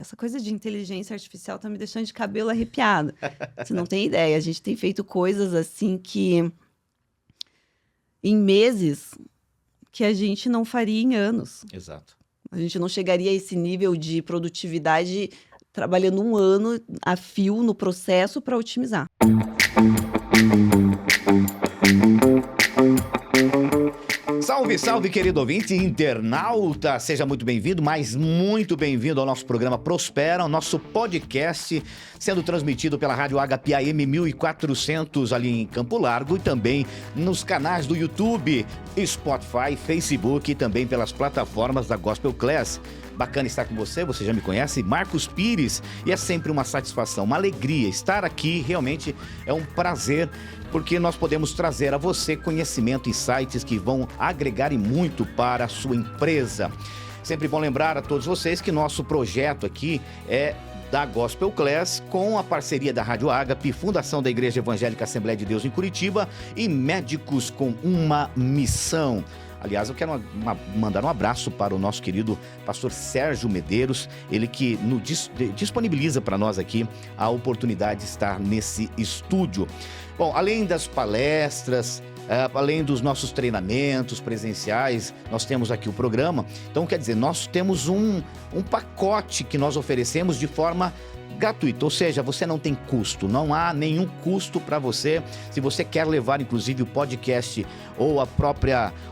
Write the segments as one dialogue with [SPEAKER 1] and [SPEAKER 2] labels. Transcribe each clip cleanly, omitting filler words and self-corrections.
[SPEAKER 1] essa coisa de inteligência artificial tá me deixando de cabelo arrepiado. Você não tem ideia. A gente tem feito coisas assim que em meses que a gente não faria em anos.
[SPEAKER 2] Exato.
[SPEAKER 1] A gente não chegaria a esse nível de produtividade trabalhando um ano a fio no processo para otimizar.
[SPEAKER 2] Salve, salve, querido ouvinte internauta! Seja muito bem-vindo, mas muito bem-vindo ao nosso programa Prospera, o nosso podcast, sendo transmitido pela Rádio Agape AM 1400 ali em Campo Largo e também nos canais do YouTube, Spotify, Facebook e também pelas plataformas da Gospel Class. Bacana estar com você, você já me conhece, Marcos Pires, e é sempre uma satisfação, uma alegria estar aqui, realmente é um prazer, porque nós podemos trazer a você conhecimento e insights que vão agregar e muito para a sua empresa. Sempre bom lembrar a todos vocês que nosso projeto aqui é da Gospel Class, com a parceria da Rádio Agape, Fundação da Igreja Evangélica Assembleia de Deus em Curitiba e Médicos com uma Missão. Aliás, eu quero mandar um abraço para o nosso querido pastor Sérgio Medeiros, ele que disponibiliza para nós aqui a oportunidade de estar nesse estúdio. Bom, além das palestras, além dos nossos treinamentos presenciais, nós temos aqui o programa. Então, quer dizer, nós temos um pacote que nós oferecemos de forma gratuito, ou seja, você não tem custo, não há nenhum custo para você. Se você quer levar, inclusive, o podcast ou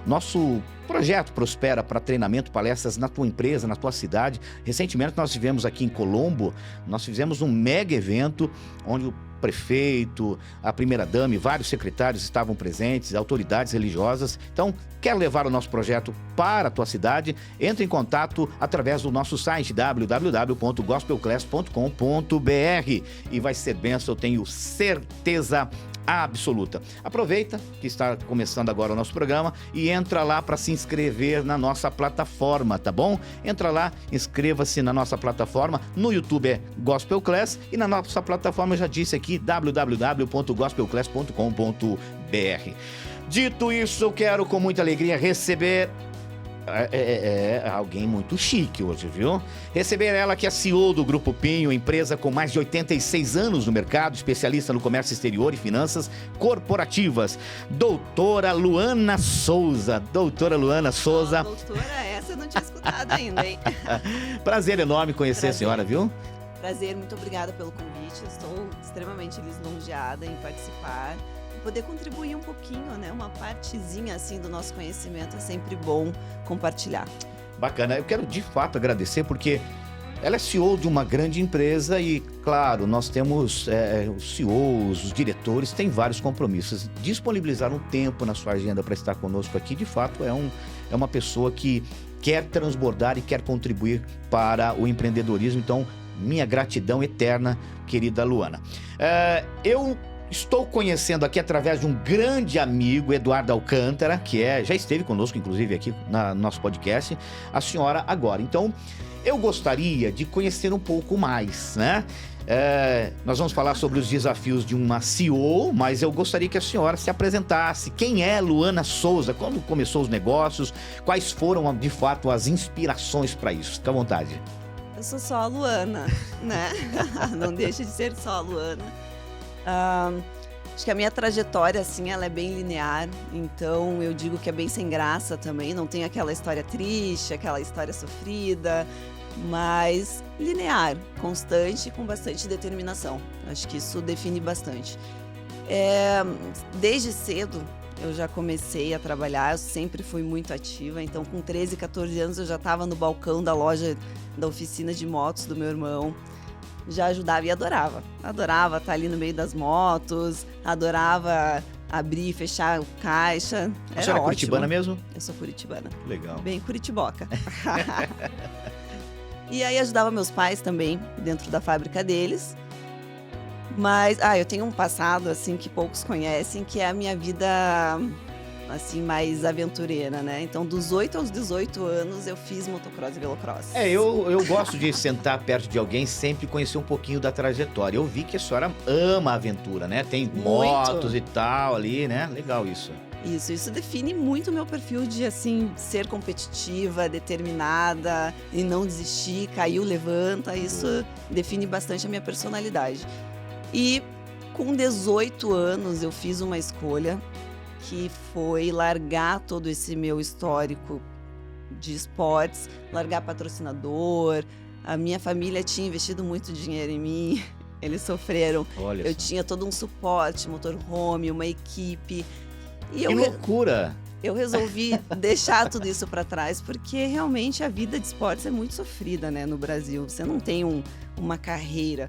[SPEAKER 2] nosso projeto Prospera para treinamento, palestras na tua empresa, na tua cidade. Recentemente nós tivemos aqui em Colombo, nós fizemos um mega evento onde o prefeito, a primeira-dama e vários secretários estavam presentes, autoridades religiosas. Então, quer levar o nosso projeto para a tua cidade? Entre em contato através do nosso site www.gospelclass.com.br e vai ser bênção, eu tenho certeza absoluta. Aproveita que está começando agora o nosso programa e entra lá para se inscrever na nossa plataforma, tá bom? Entra lá, inscreva-se na nossa plataforma. No YouTube é Gospel Class e na nossa plataforma, eu já disse aqui, www.gospelclass.com.br. Dito isso, eu quero com muita alegria receber alguém muito chique hoje, viu? Receber ela que é CEO do Grupo Pinho, empresa com mais de 86 anos no mercado, especialista no comércio exterior e finanças corporativas. Doutora Luana Souza. Doutora Luana Souza.
[SPEAKER 1] Doutora, essa eu não tinha escutado ainda, hein?
[SPEAKER 2] Prazer enorme conhecer a senhora, viu?
[SPEAKER 1] Prazer, muito obrigada pelo convite. Estou extremamente lisonjeada em participar. Poder contribuir um pouquinho, né? Uma partezinha assim do nosso conhecimento é sempre bom compartilhar.
[SPEAKER 2] Bacana. Eu quero de fato agradecer porque ela é CEO de uma grande empresa e, claro, nós temos os CEOs, os diretores, têm vários compromissos. Disponibilizar um tempo na sua agenda para estar conosco aqui, de fato, é uma pessoa que quer transbordar e quer contribuir para o empreendedorismo. Então, minha gratidão eterna, querida Luana. Eu estou conhecendo aqui através de um grande amigo, Eduardo Alcântara, que já esteve conosco, inclusive, aqui no nosso podcast, a senhora agora. Então, eu gostaria de conhecer um pouco mais, né? Nós vamos falar sobre os desafios de uma CEO, mas eu gostaria que a senhora se apresentasse. Quem é Luana Souza? Quando começou os negócios? Quais foram, de fato, as inspirações para isso? Fica à vontade.
[SPEAKER 1] Eu sou só a Luana, né? Não deixa de ser só a Luana. Acho que a minha trajetória, assim, ela é bem linear, então eu digo que é bem sem graça também, não tem aquela história triste, aquela história sofrida, mas linear, constante, com bastante determinação. Acho que isso define bastante. Desde cedo eu já comecei a trabalhar, eu sempre fui muito ativa, então com 13, 14 anos eu já estava no balcão da loja, da oficina de motos do meu irmão. Já ajudava e adorava. Adorava estar ali no meio das motos, adorava abrir e fechar o caixa.
[SPEAKER 2] Era Você era curitibana mesmo?
[SPEAKER 1] Eu sou curitibana.
[SPEAKER 2] Legal.
[SPEAKER 1] Bem curitiboca. E aí ajudava meus pais também, dentro da fábrica deles. Mas, eu tenho um passado, assim, que poucos conhecem, que é a minha vida, assim, mais aventureira, né? Então, dos 8 aos 18 anos, eu fiz motocross e velocross.
[SPEAKER 2] Eu gosto de sentar perto de alguém, sempre conhecer um pouquinho da trajetória. Eu vi que a senhora ama a aventura, né? Tem motos e tal ali, né? Legal isso.
[SPEAKER 1] Isso define muito o meu perfil de, assim, ser competitiva, determinada e não desistir, caiu, levanta. Isso define bastante a minha personalidade. E com 18 anos eu fiz uma escolha que foi largar todo esse meu histórico de esportes, largar patrocinador. A minha família tinha investido muito dinheiro em mim, eles sofreram.
[SPEAKER 2] Olha
[SPEAKER 1] Eu
[SPEAKER 2] só.
[SPEAKER 1] tinha todo um suporte, motorhome, uma equipe. E
[SPEAKER 2] Que loucura!
[SPEAKER 1] eu resolvi deixar tudo isso para trás, porque realmente a vida de esportes é muito sofrida, né, no Brasil. Você não tem uma carreira.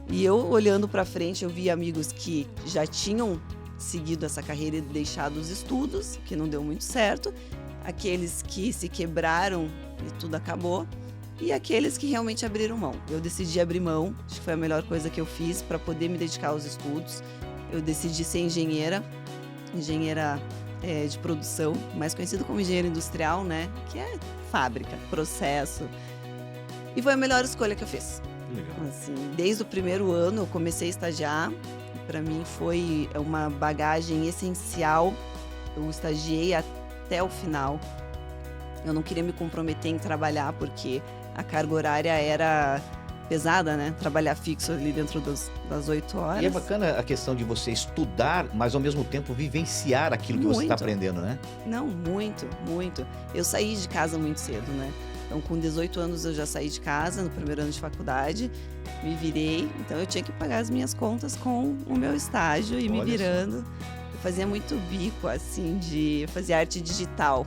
[SPEAKER 1] E eu, olhando para frente, eu vi amigos que já tinham seguido essa carreira e deixado os estudos, que não deu muito certo. Aqueles que se quebraram e tudo acabou. E aqueles que realmente abriram mão. Eu decidi abrir mão, acho que foi a melhor coisa que eu fiz para poder me dedicar aos estudos. Eu decidi ser engenheira de produção, mais conhecido como engenheiro industrial, né? Que é fábrica, processo. E foi a melhor escolha que eu fiz.
[SPEAKER 2] Legal.
[SPEAKER 1] Assim, desde o primeiro ano eu comecei a estagiar. Para mim foi uma bagagem essencial. Eu estagiei até o final. Eu não queria me comprometer em trabalhar porque a carga horária era pesada, né? Trabalhar fixo ali dentro das 8 horas.
[SPEAKER 2] E é bacana a questão de você estudar, mas ao mesmo tempo vivenciar aquilo que você está
[SPEAKER 1] Muito.
[SPEAKER 2] aprendendo, né?
[SPEAKER 1] Não, muito, muito. Eu saí de casa muito cedo, né? Então, com 18 anos eu já saí de casa, no primeiro ano de faculdade, me virei. Então, eu tinha que pagar as minhas contas com o meu estágio e me
[SPEAKER 2] Olha só.
[SPEAKER 1] virando. Eu fazia muito bico, assim, de fazer arte digital.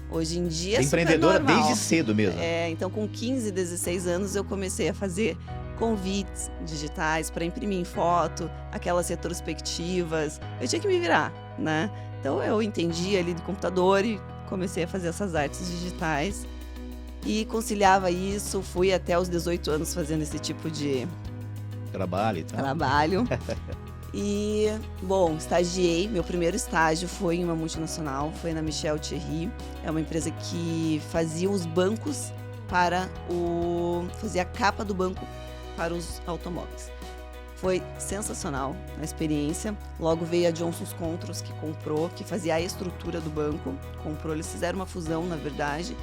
[SPEAKER 1] Hoje em dia é super
[SPEAKER 2] Empreendedora
[SPEAKER 1] normal.
[SPEAKER 2] desde cedo mesmo.
[SPEAKER 1] Então, com 15, 16 anos, eu comecei a fazer convites digitais para imprimir em foto, aquelas retrospectivas. Eu tinha que me virar, né? Então, eu entendi ali do computador e comecei a fazer essas artes digitais. E conciliava isso, fui até os 18 anos fazendo esse tipo de
[SPEAKER 2] Trabalho e tal.
[SPEAKER 1] trabalho. E, bom, estagiei. Meu primeiro estágio foi em uma multinacional, foi na Michel Thierry. É uma empresa que fazia os bancos fazia a capa do banco para os automóveis. Foi sensacional a experiência. Logo veio a Johnson Controls que comprou, que fazia a estrutura do banco. Comprou, eles fizeram uma fusão, na verdade.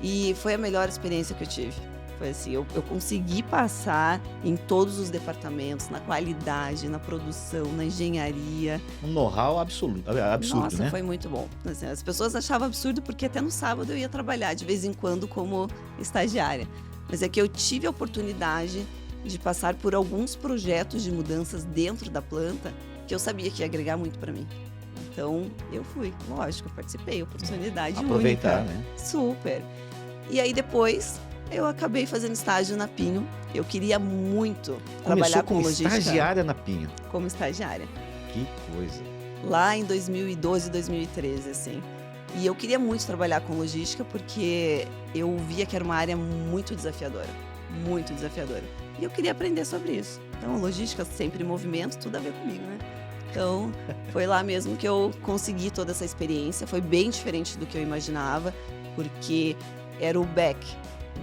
[SPEAKER 1] E foi a melhor experiência que eu tive. Foi assim, eu consegui passar em todos os departamentos, na qualidade, na produção, na engenharia.
[SPEAKER 2] Um know-how absurdo,
[SPEAKER 1] Nossa,
[SPEAKER 2] né?
[SPEAKER 1] foi muito bom. Assim, as pessoas achavam absurdo porque até no sábado eu ia trabalhar de vez em quando como estagiária. Mas é que eu tive a oportunidade de passar por alguns projetos de mudanças dentro da planta que eu sabia que ia agregar muito para mim. Então, eu fui, lógico, participei, oportunidade
[SPEAKER 2] Aproveitar,
[SPEAKER 1] única.
[SPEAKER 2] né?
[SPEAKER 1] Super. E aí depois eu acabei fazendo estágio na Pinho. Eu queria muito trabalhar com
[SPEAKER 2] como
[SPEAKER 1] logística.
[SPEAKER 2] estagiária na Pinho.
[SPEAKER 1] Como estagiária.
[SPEAKER 2] Que coisa.
[SPEAKER 1] Lá em 2012, 2013, assim. E eu queria muito trabalhar com logística porque eu via que era uma área muito desafiadora. Muito desafiadora. E eu queria aprender sobre isso. Então, logística sempre em movimento, tudo a ver comigo, né? Então, foi lá mesmo que eu consegui toda essa experiência. Foi bem diferente do que eu imaginava, porque era o back.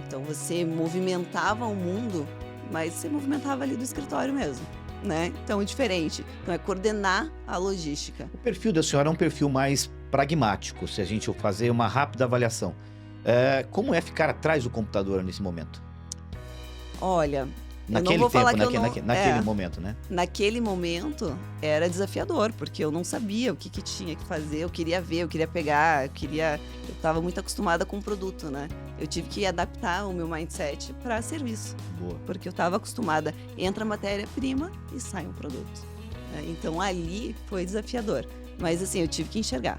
[SPEAKER 1] Então, você movimentava o mundo, mas você movimentava ali do escritório mesmo, né? Então, é diferente. Então, é coordenar a logística.
[SPEAKER 2] O perfil da senhora é um perfil mais pragmático, se a gente fazer uma rápida avaliação. Como é ficar atrás do computador nesse momento?
[SPEAKER 1] Olha,
[SPEAKER 2] Naquele
[SPEAKER 1] eu não vou falar
[SPEAKER 2] tempo,
[SPEAKER 1] que eu não...
[SPEAKER 2] naquele momento, né?
[SPEAKER 1] Naquele momento era desafiador, porque eu não sabia o que tinha que fazer, eu queria ver, eu queria pegar, eu estava muito acostumada com o produto, né? Eu tive que adaptar o meu mindset para serviço,
[SPEAKER 2] Boa.
[SPEAKER 1] porque eu estava acostumada, entra matéria-prima e sai um produto. Né? Então ali foi desafiador, mas assim, eu tive que enxergar.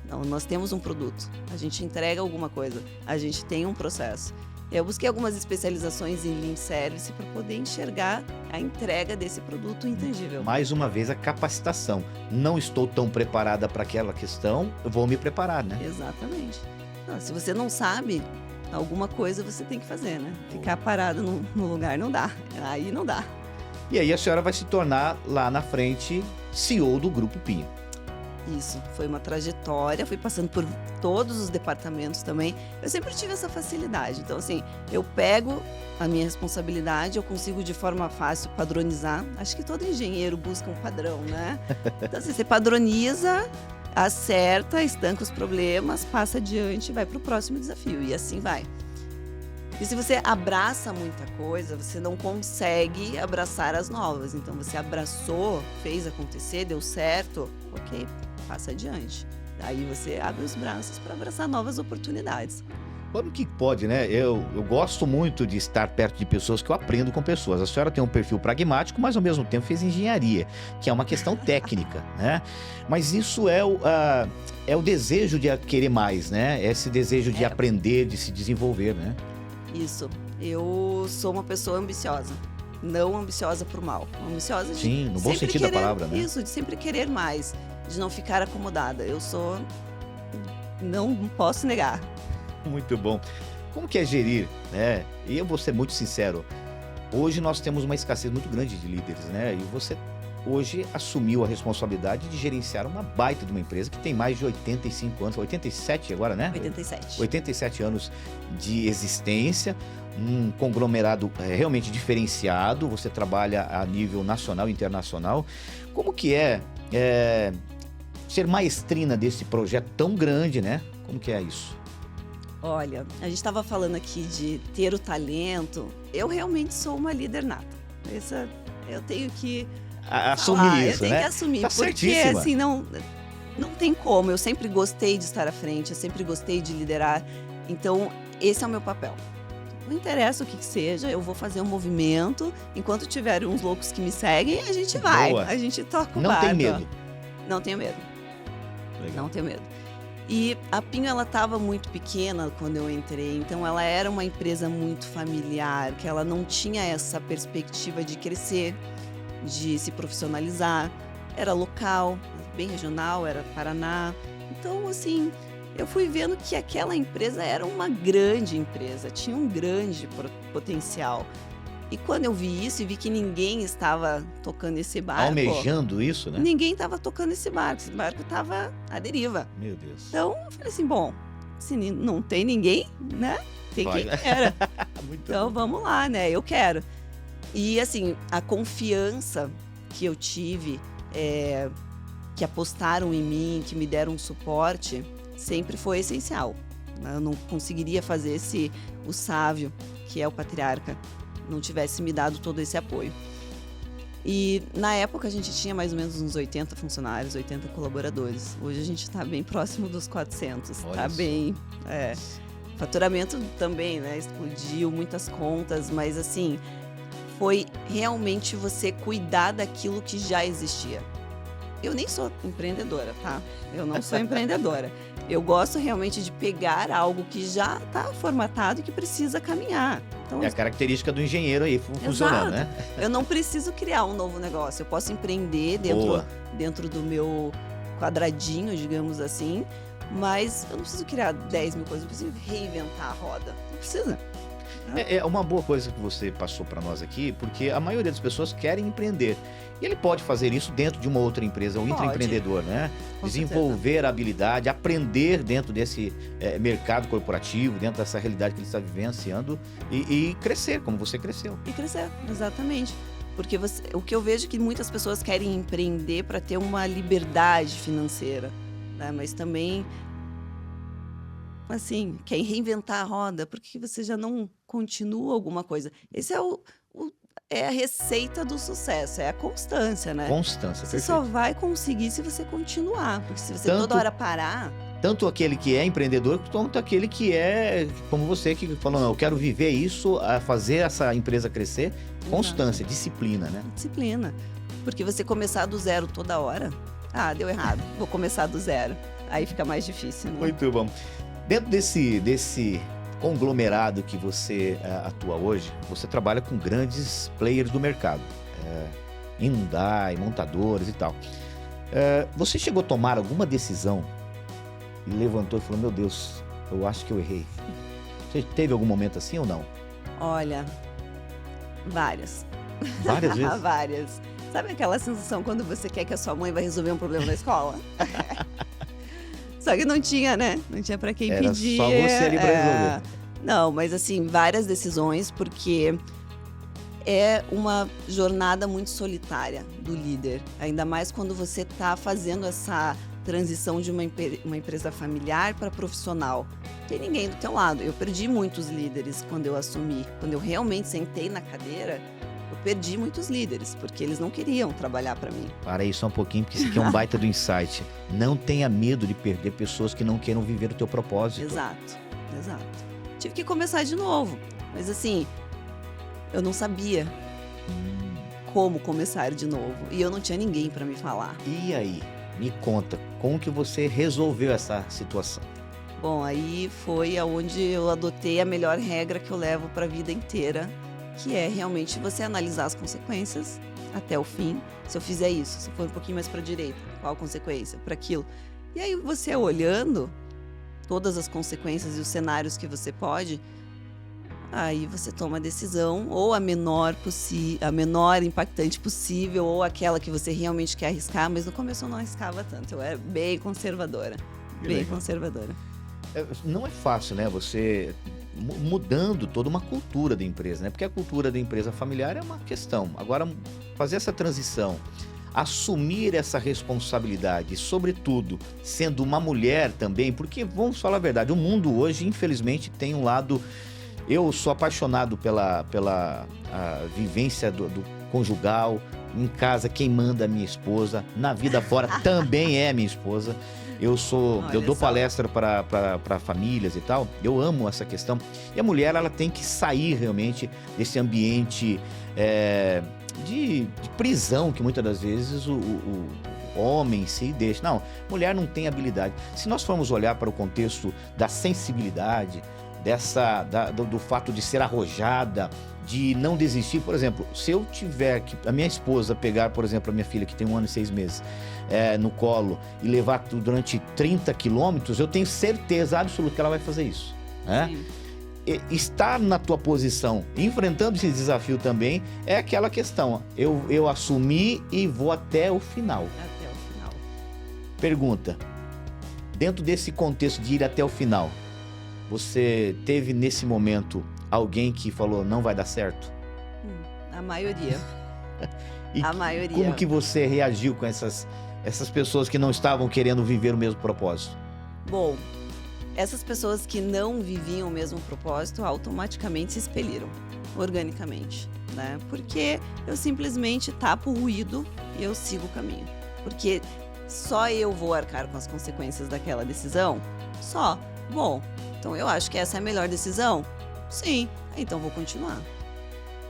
[SPEAKER 1] Não, nós temos um produto, a gente entrega alguma coisa, a gente tem um processo. Eu busquei algumas especializações em Lean Service para poder enxergar a entrega desse produto intangível.
[SPEAKER 2] Mais uma vez, a capacitação. Não estou tão preparada para aquela questão, eu vou me preparar, né?
[SPEAKER 1] Exatamente. Não, se você não sabe, alguma coisa você tem que fazer, né? Ficar parado no lugar não dá. Aí não dá.
[SPEAKER 2] E aí a senhora vai se tornar, lá na frente, CEO do Grupo Pinho.
[SPEAKER 1] Isso, foi uma trajetória, fui passando por todos os departamentos também. Eu sempre tive essa facilidade. Então, assim, eu pego a minha responsabilidade, eu consigo de forma fácil padronizar. Acho que todo engenheiro busca um padrão, né? Então, assim, você padroniza acerta, estanca os problemas, passa adiante e vai para o próximo desafio. E assim vai. E se você abraça muita coisa, você não consegue abraçar as novas. Então você abraçou, fez acontecer, deu certo, ok, passa adiante. Daí você abre os braços para abraçar novas oportunidades.
[SPEAKER 2] Como que pode, né? Eu gosto muito de estar perto de pessoas que eu aprendo com pessoas. A senhora tem um perfil pragmático, mas ao mesmo tempo fez engenharia, que é uma questão técnica, né? Mas isso é o desejo de querer mais, né? Esse desejo de aprender, de se desenvolver, né?
[SPEAKER 1] Isso. Eu sou uma pessoa ambiciosa. Não ambiciosa por mal. Ambiciosa de
[SPEAKER 2] Sim, no bom sentido da palavra, né?
[SPEAKER 1] Isso, de sempre querer mais. De não ficar acomodada. Eu sou... Não posso negar.
[SPEAKER 2] Muito bom. Como que é gerir, né? E eu vou ser muito sincero. Hoje nós temos uma escassez muito grande de líderes, né? E você hoje assumiu a responsabilidade de gerenciar uma baita de uma empresa que tem mais de 85 anos, 87 agora, né?
[SPEAKER 1] 87.
[SPEAKER 2] 87 anos de existência, um conglomerado realmente diferenciado, você trabalha a nível nacional e internacional. Como que é ser maestrina desse projeto tão grande, né? Como que é isso?
[SPEAKER 1] Olha, a gente estava falando aqui de ter o talento. Eu realmente sou uma líder nata. Essa, eu tenho que
[SPEAKER 2] assumir isso,
[SPEAKER 1] eu tenho
[SPEAKER 2] né?
[SPEAKER 1] que assumir,
[SPEAKER 2] tá
[SPEAKER 1] porque
[SPEAKER 2] certíssima.
[SPEAKER 1] assim, não tem como. Eu sempre gostei de estar à frente, eu sempre gostei de liderar. Então, esse é o meu papel. Não interessa o que seja, eu vou fazer um movimento. Enquanto tiver uns loucos que me seguem, a gente vai.
[SPEAKER 2] Boa.
[SPEAKER 1] A gente toca o
[SPEAKER 2] Não
[SPEAKER 1] barco.
[SPEAKER 2] tem medo.
[SPEAKER 1] Não tenho medo.
[SPEAKER 2] Legal.
[SPEAKER 1] Não tenho medo. E a Pinho, ela estava muito pequena quando eu entrei, então ela era uma empresa muito familiar, que ela não tinha essa perspectiva de crescer, de se profissionalizar. Era local, bem regional, era Paraná. Então, assim, eu fui vendo que aquela empresa era uma grande empresa, tinha um grande potencial. E quando eu vi isso e vi que ninguém estava tocando esse barco...
[SPEAKER 2] Almejando isso, né?
[SPEAKER 1] Ninguém estava tocando esse barco estava à deriva.
[SPEAKER 2] Meu Deus.
[SPEAKER 1] Então, eu falei assim, bom, se não tem ninguém, né? Tem quem queira. Então, vamos lá, né? Eu quero. E, assim, a confiança que eu tive, que apostaram em mim, que me deram um suporte, sempre foi essencial. Eu não conseguiria fazer o Sávio, que é o patriarca, não tivesse me dado todo esse apoio. E na época a gente tinha mais ou menos uns 80 funcionários, 80 colaboradores. Hoje a gente está bem próximo dos 400. Está bem. Faturamento também, né? Explodiu, muitas contas, mas assim, foi realmente você cuidar daquilo que já existia. Eu nem sou empreendedora, tá? Eu não sou empreendedora. Eu gosto realmente de pegar algo que já está formatado e que precisa caminhar. Então,
[SPEAKER 2] é a característica do engenheiro aí funcionando, né?
[SPEAKER 1] Eu não preciso criar um novo negócio. Eu posso empreender dentro do meu quadradinho, digamos assim, mas eu não preciso criar 10 mil coisas, eu preciso reinventar a roda. Não precisa.
[SPEAKER 2] É uma boa coisa que você passou para nós aqui, porque a maioria das pessoas querem empreender. E ele pode fazer isso dentro de uma outra empresa, um intraempreendedor, né? Desenvolver a habilidade, aprender dentro desse mercado corporativo, dentro dessa realidade que ele está vivenciando e crescer, como você cresceu.
[SPEAKER 1] E crescer, exatamente. Porque o que eu vejo é que muitas pessoas querem empreender para ter uma liberdade financeira, né? Mas também, assim, querem reinventar a roda, porque você já não continua alguma coisa. Esse é a receita do sucesso, é a constância, né?
[SPEAKER 2] Constância,
[SPEAKER 1] você
[SPEAKER 2] perfeito.
[SPEAKER 1] Só vai conseguir se você continuar, porque se você toda hora parar...
[SPEAKER 2] Tanto aquele que é empreendedor, quanto aquele que é, como você, que falou, não, eu quero viver isso, fazer essa empresa crescer. Constância, disciplina, né?
[SPEAKER 1] Disciplina. Porque você começar do zero toda hora, deu errado, vou começar do zero. Aí fica mais difícil, né?
[SPEAKER 2] Muito bom. Dentro desse conglomerado que você atua hoje, você trabalha com grandes players do mercado. Hyundai, montadores e tal. Você chegou a tomar alguma decisão e levantou e falou, meu Deus, eu acho que eu errei. Você teve algum momento assim ou não?
[SPEAKER 1] Olha, várias.
[SPEAKER 2] Várias vezes?
[SPEAKER 1] Várias. Sabe aquela sensação quando você quer que a sua mãe vai resolver um problema na escola? Só que não tinha, né? Não tinha pra quem pedir.
[SPEAKER 2] Só você ali pra resolver.
[SPEAKER 1] Não, mas assim, várias decisões, porque é uma jornada muito solitária do líder. Ainda mais quando você tá fazendo essa transição de uma empresa familiar para profissional. Não tem ninguém do teu lado. Eu perdi muitos líderes quando eu assumi. Quando eu realmente sentei na cadeira, eu perdi muitos líderes, porque eles não queriam trabalhar para mim.
[SPEAKER 2] Para aí só um pouquinho, porque isso aqui é um baita do insight. Não tenha medo de perder pessoas que não queiram viver o teu propósito.
[SPEAKER 1] Exato. Tive que começar de novo. Mas assim, eu não sabia como começar de novo. E eu não tinha ninguém para me falar.
[SPEAKER 2] E aí? Me conta, como que você resolveu essa situação?
[SPEAKER 1] Bom, aí foi aonde eu adotei a melhor regra que eu levo para a vida inteira, que é realmente você analisar as consequências até o fim. Se eu fizer isso, se for um pouquinho mais para a direita, qual a consequência? Para aquilo. E aí você olhando todas as consequências e os cenários que você pode, aí você toma a decisão, ou a menor impactante possível, ou aquela que você realmente quer arriscar, mas no começo eu não arriscava tanto, eu era bem conservadora.
[SPEAKER 2] Não é fácil, né? Você mudando toda uma cultura da empresa, né? Porque a cultura da empresa familiar é uma questão. Agora, fazer essa transição, assumir essa responsabilidade, sobretudo sendo uma mulher também, porque vamos falar a verdade, o mundo hoje, infelizmente, tem um lado. Eu sou apaixonado pela a vivência do conjugal. Em casa, quem manda é minha esposa. Na vida fora também é minha esposa. Eu dou palestra para famílias e tal. Eu amo essa questão. E a mulher, ela tem que sair realmente desse ambiente de prisão que muitas das vezes o homem se deixa. Não, mulher não tem habilidade. Se nós formos olhar para o contexto da sensibilidade, do fato de ser arrojada, de não desistir. Por exemplo, se eu tiver que a minha esposa pegar, por exemplo, a minha filha que tem 1 ano e 6 meses no colo e levar durante 30 quilômetros, eu tenho certeza absoluta que ela vai fazer isso, né? Estar na tua posição, enfrentando esse desafio também, é aquela questão, eu assumi e vou até o final. Pergunta, dentro desse contexto de ir até o final, você teve nesse momento alguém que falou não vai dar certo?
[SPEAKER 1] A maioria.
[SPEAKER 2] A maioria. Como que você reagiu com essas pessoas que não estavam querendo viver o mesmo propósito?
[SPEAKER 1] Bom, essas pessoas que não viviam o mesmo propósito automaticamente se expeliram, organicamente, né? Porque eu simplesmente tapo o ruído e eu sigo o caminho. Porque só eu vou arcar com as consequências daquela decisão? Só. Bom, então eu acho que essa é a melhor decisão? Sim, então vou continuar.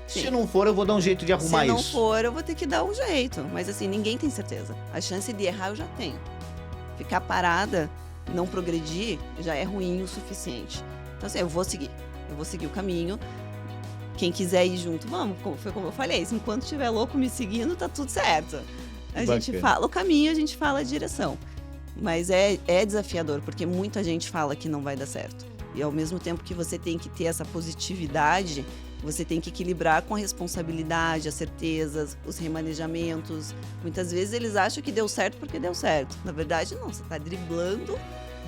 [SPEAKER 1] Sim.
[SPEAKER 2] Se não for, eu vou dar um jeito de arrumar isso.
[SPEAKER 1] Se não for, eu vou ter que dar um jeito. Mas assim, ninguém tem certeza. A chance de errar eu já tenho. Ficar parada, não progredir, já é ruim o suficiente. Então assim, eu vou seguir o caminho. Quem quiser ir junto, vamos. Foi como eu falei, enquanto estiver louco me seguindo, tá tudo certo. A gente fala o caminho, a gente fala a direção. Mas é desafiador, porque muita gente fala que não vai dar certo. E ao mesmo tempo que você tem que ter essa positividade, você tem que equilibrar com a responsabilidade, as certezas, os remanejamentos. Muitas vezes eles acham que deu certo porque deu certo. Na verdade, não. Você está driblando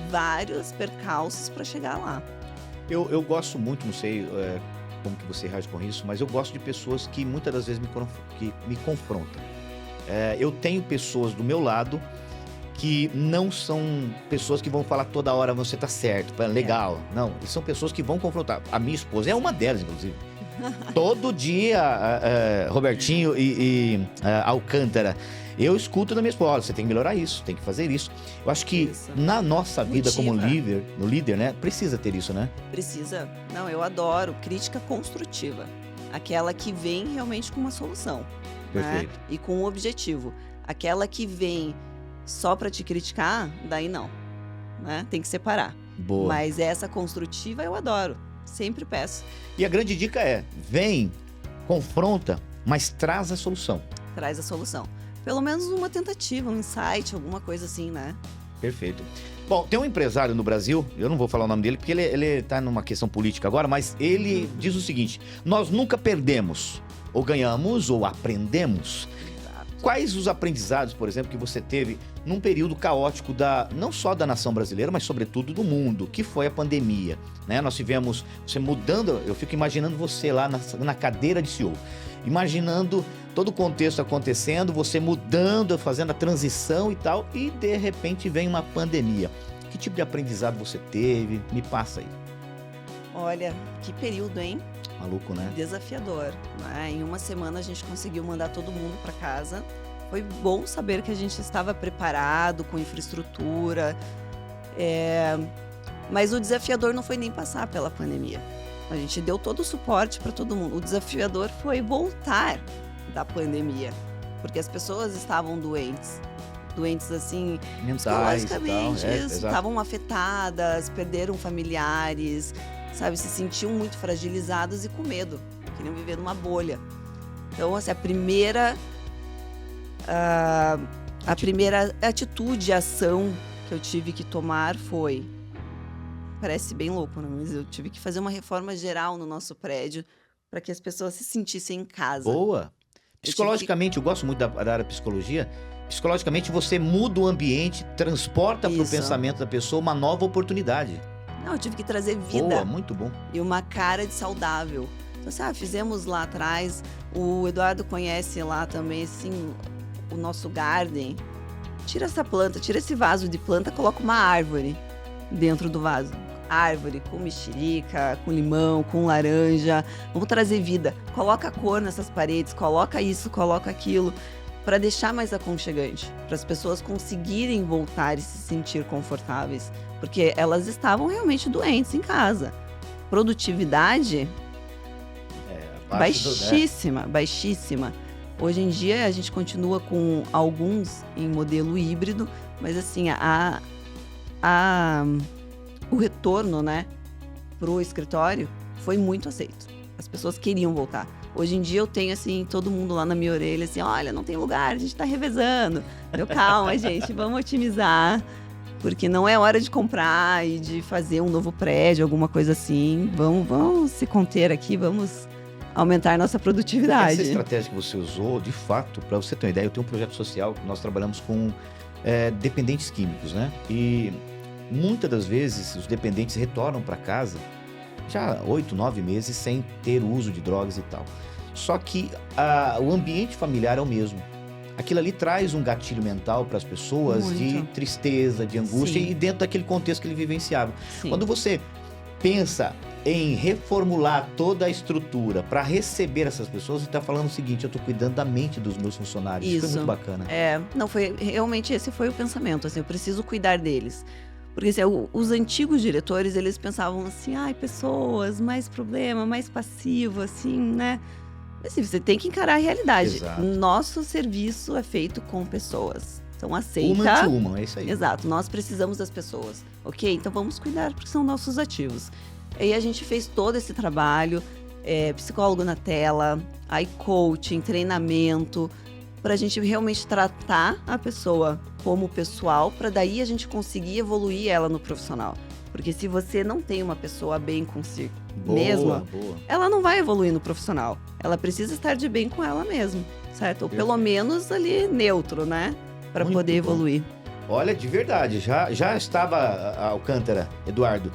[SPEAKER 1] vários percalços para chegar lá.
[SPEAKER 2] Eu gosto muito, não sei como que você reage com isso, mas eu gosto de pessoas que muitas das vezes me confrontam. Eu tenho pessoas do meu lado que não são pessoas que vão falar toda hora você tá certo, legal. Não, são pessoas que vão confrontar. A minha esposa é uma delas, inclusive. Todo dia, Robertinho e Alcântara, eu escuto da minha esposa, você tem que melhorar isso, tem que fazer isso. Eu acho que na nossa vida como líder, né, precisa ter isso, né?
[SPEAKER 1] Precisa. Não, eu adoro crítica construtiva. Aquela que vem realmente com uma solução.
[SPEAKER 2] Perfeito.
[SPEAKER 1] Né? E com um objetivo. Aquela que vem só para te criticar, daí não. Né? Tem que separar.
[SPEAKER 2] Boa.
[SPEAKER 1] Mas essa construtiva eu adoro. Sempre peço.
[SPEAKER 2] E a grande dica vem, confronta, mas traz a solução.
[SPEAKER 1] Traz a solução. Pelo menos uma tentativa, um insight, alguma coisa assim, né?
[SPEAKER 2] Perfeito. Bom, tem um empresário no Brasil, eu não vou falar o nome dele, porque ele tá numa questão política agora, mas ele diz o seguinte: nós nunca perdemos, ou ganhamos, ou aprendemos. Quais os aprendizados, por exemplo, que você teve num período caótico não só da nação brasileira, mas sobretudo do mundo, que foi a pandemia, né? Nós tivemos você mudando, eu fico imaginando você lá na cadeira de CEO, imaginando todo o contexto acontecendo, você mudando, fazendo a transição e tal, e de repente vem uma pandemia. Que tipo de aprendizado você teve? Me passa aí.
[SPEAKER 1] Olha, que período, hein?
[SPEAKER 2] Maluco, né?
[SPEAKER 1] Desafiador, né? Em uma semana a gente conseguiu mandar todo mundo para casa. Foi bom saber que a gente estava preparado, com infraestrutura. Mas o desafiador não foi nem passar pela pandemia. A gente deu todo o suporte para todo mundo. O desafiador foi voltar da pandemia, porque as pessoas estavam doentes assim,
[SPEAKER 2] Mentais e
[SPEAKER 1] psicologicamente,
[SPEAKER 2] tal.
[SPEAKER 1] estavam afetadas, perderam familiares, sabe, se sentiam muito fragilizados e com medo, queriam viver numa bolha. Então, assim, a primeira atitude, ação que eu tive que tomar foi, parece bem louco, né? Mas eu tive que fazer uma reforma geral no nosso prédio para que as pessoas se sentissem em casa.
[SPEAKER 2] Boa. Psicologicamente, eu gosto muito da área psicologia. Psicologicamente, você muda o ambiente, transporta para o
[SPEAKER 1] Isso.
[SPEAKER 2] pensamento da pessoa uma nova oportunidade.
[SPEAKER 1] Não, eu tive que trazer vida.
[SPEAKER 2] Boa, muito bom.
[SPEAKER 1] E uma cara de saudável. Então, assim, fizemos lá atrás, o Eduardo conhece lá também, assim, o nosso garden. Tira essa planta, tira esse vaso de planta, coloca uma árvore dentro do vaso. Árvore com mexerica, com limão, com laranja. Vamos trazer vida. Coloca cor nessas paredes, coloca isso, coloca aquilo, para deixar mais aconchegante, para as pessoas conseguirem voltar e se sentir confortáveis, porque elas estavam realmente doentes em casa. Produtividade baixíssima, baixíssima. Hoje em dia a gente continua com alguns em modelo híbrido, mas assim, o retorno, né, pro escritório foi muito aceito. As pessoas queriam voltar. Hoje em dia eu tenho, assim, todo mundo lá na minha orelha, assim, olha, não tem lugar, a gente tá revezando. Eu, calma, gente, vamos otimizar, porque não é hora de comprar e de fazer um novo prédio, alguma coisa assim. Vamos se conter aqui, vamos aumentar nossa produtividade.
[SPEAKER 2] Essa estratégia que você usou, de fato, para você ter uma ideia, eu tenho um projeto social que nós trabalhamos com dependentes químicos, né? E muitas das vezes os dependentes retornam para casa já 8, 9 meses sem ter o uso de drogas e tal. Só que o ambiente familiar é o mesmo. Aquilo ali traz um gatilho mental para as pessoas
[SPEAKER 1] Muito.
[SPEAKER 2] de tristeza, de angústia,
[SPEAKER 1] Sim.
[SPEAKER 2] e dentro daquele contexto que ele vivenciava.
[SPEAKER 1] Sim.
[SPEAKER 2] Quando você pensa em reformular toda a estrutura para receber essas pessoas, você está falando o seguinte: eu estou cuidando da mente dos meus funcionários. Isso foi
[SPEAKER 1] Isso.
[SPEAKER 2] muito bacana.
[SPEAKER 1] Não, foi realmente esse foi o pensamento, assim, eu preciso cuidar deles. Porque assim, os antigos diretores, eles pensavam assim, pessoas, mais problema, mais passivo, assim, né? Mas assim, você tem que encarar a realidade.
[SPEAKER 2] Exato.
[SPEAKER 1] Nosso serviço é feito com pessoas. Então aceita.
[SPEAKER 2] Human to human, é isso aí.
[SPEAKER 1] Exato, nós precisamos das pessoas, ok? Então vamos cuidar, porque são nossos ativos. Aí a gente fez todo esse trabalho, psicólogo na tela, aí coaching, treinamento, para a gente realmente tratar a pessoa como pessoal, para daí a gente conseguir evoluir ela no profissional. Porque se você não tem uma pessoa bem consigo mesma,
[SPEAKER 2] Boa.
[SPEAKER 1] ela não vai evoluir no profissional. Ela precisa estar de bem com ela mesma, certo? Ou pelo menos ali neutro, né? Para
[SPEAKER 2] Muito
[SPEAKER 1] poder
[SPEAKER 2] bom.
[SPEAKER 1] evoluir.
[SPEAKER 2] Olha, de verdade, já estava a Alcântara, Eduardo,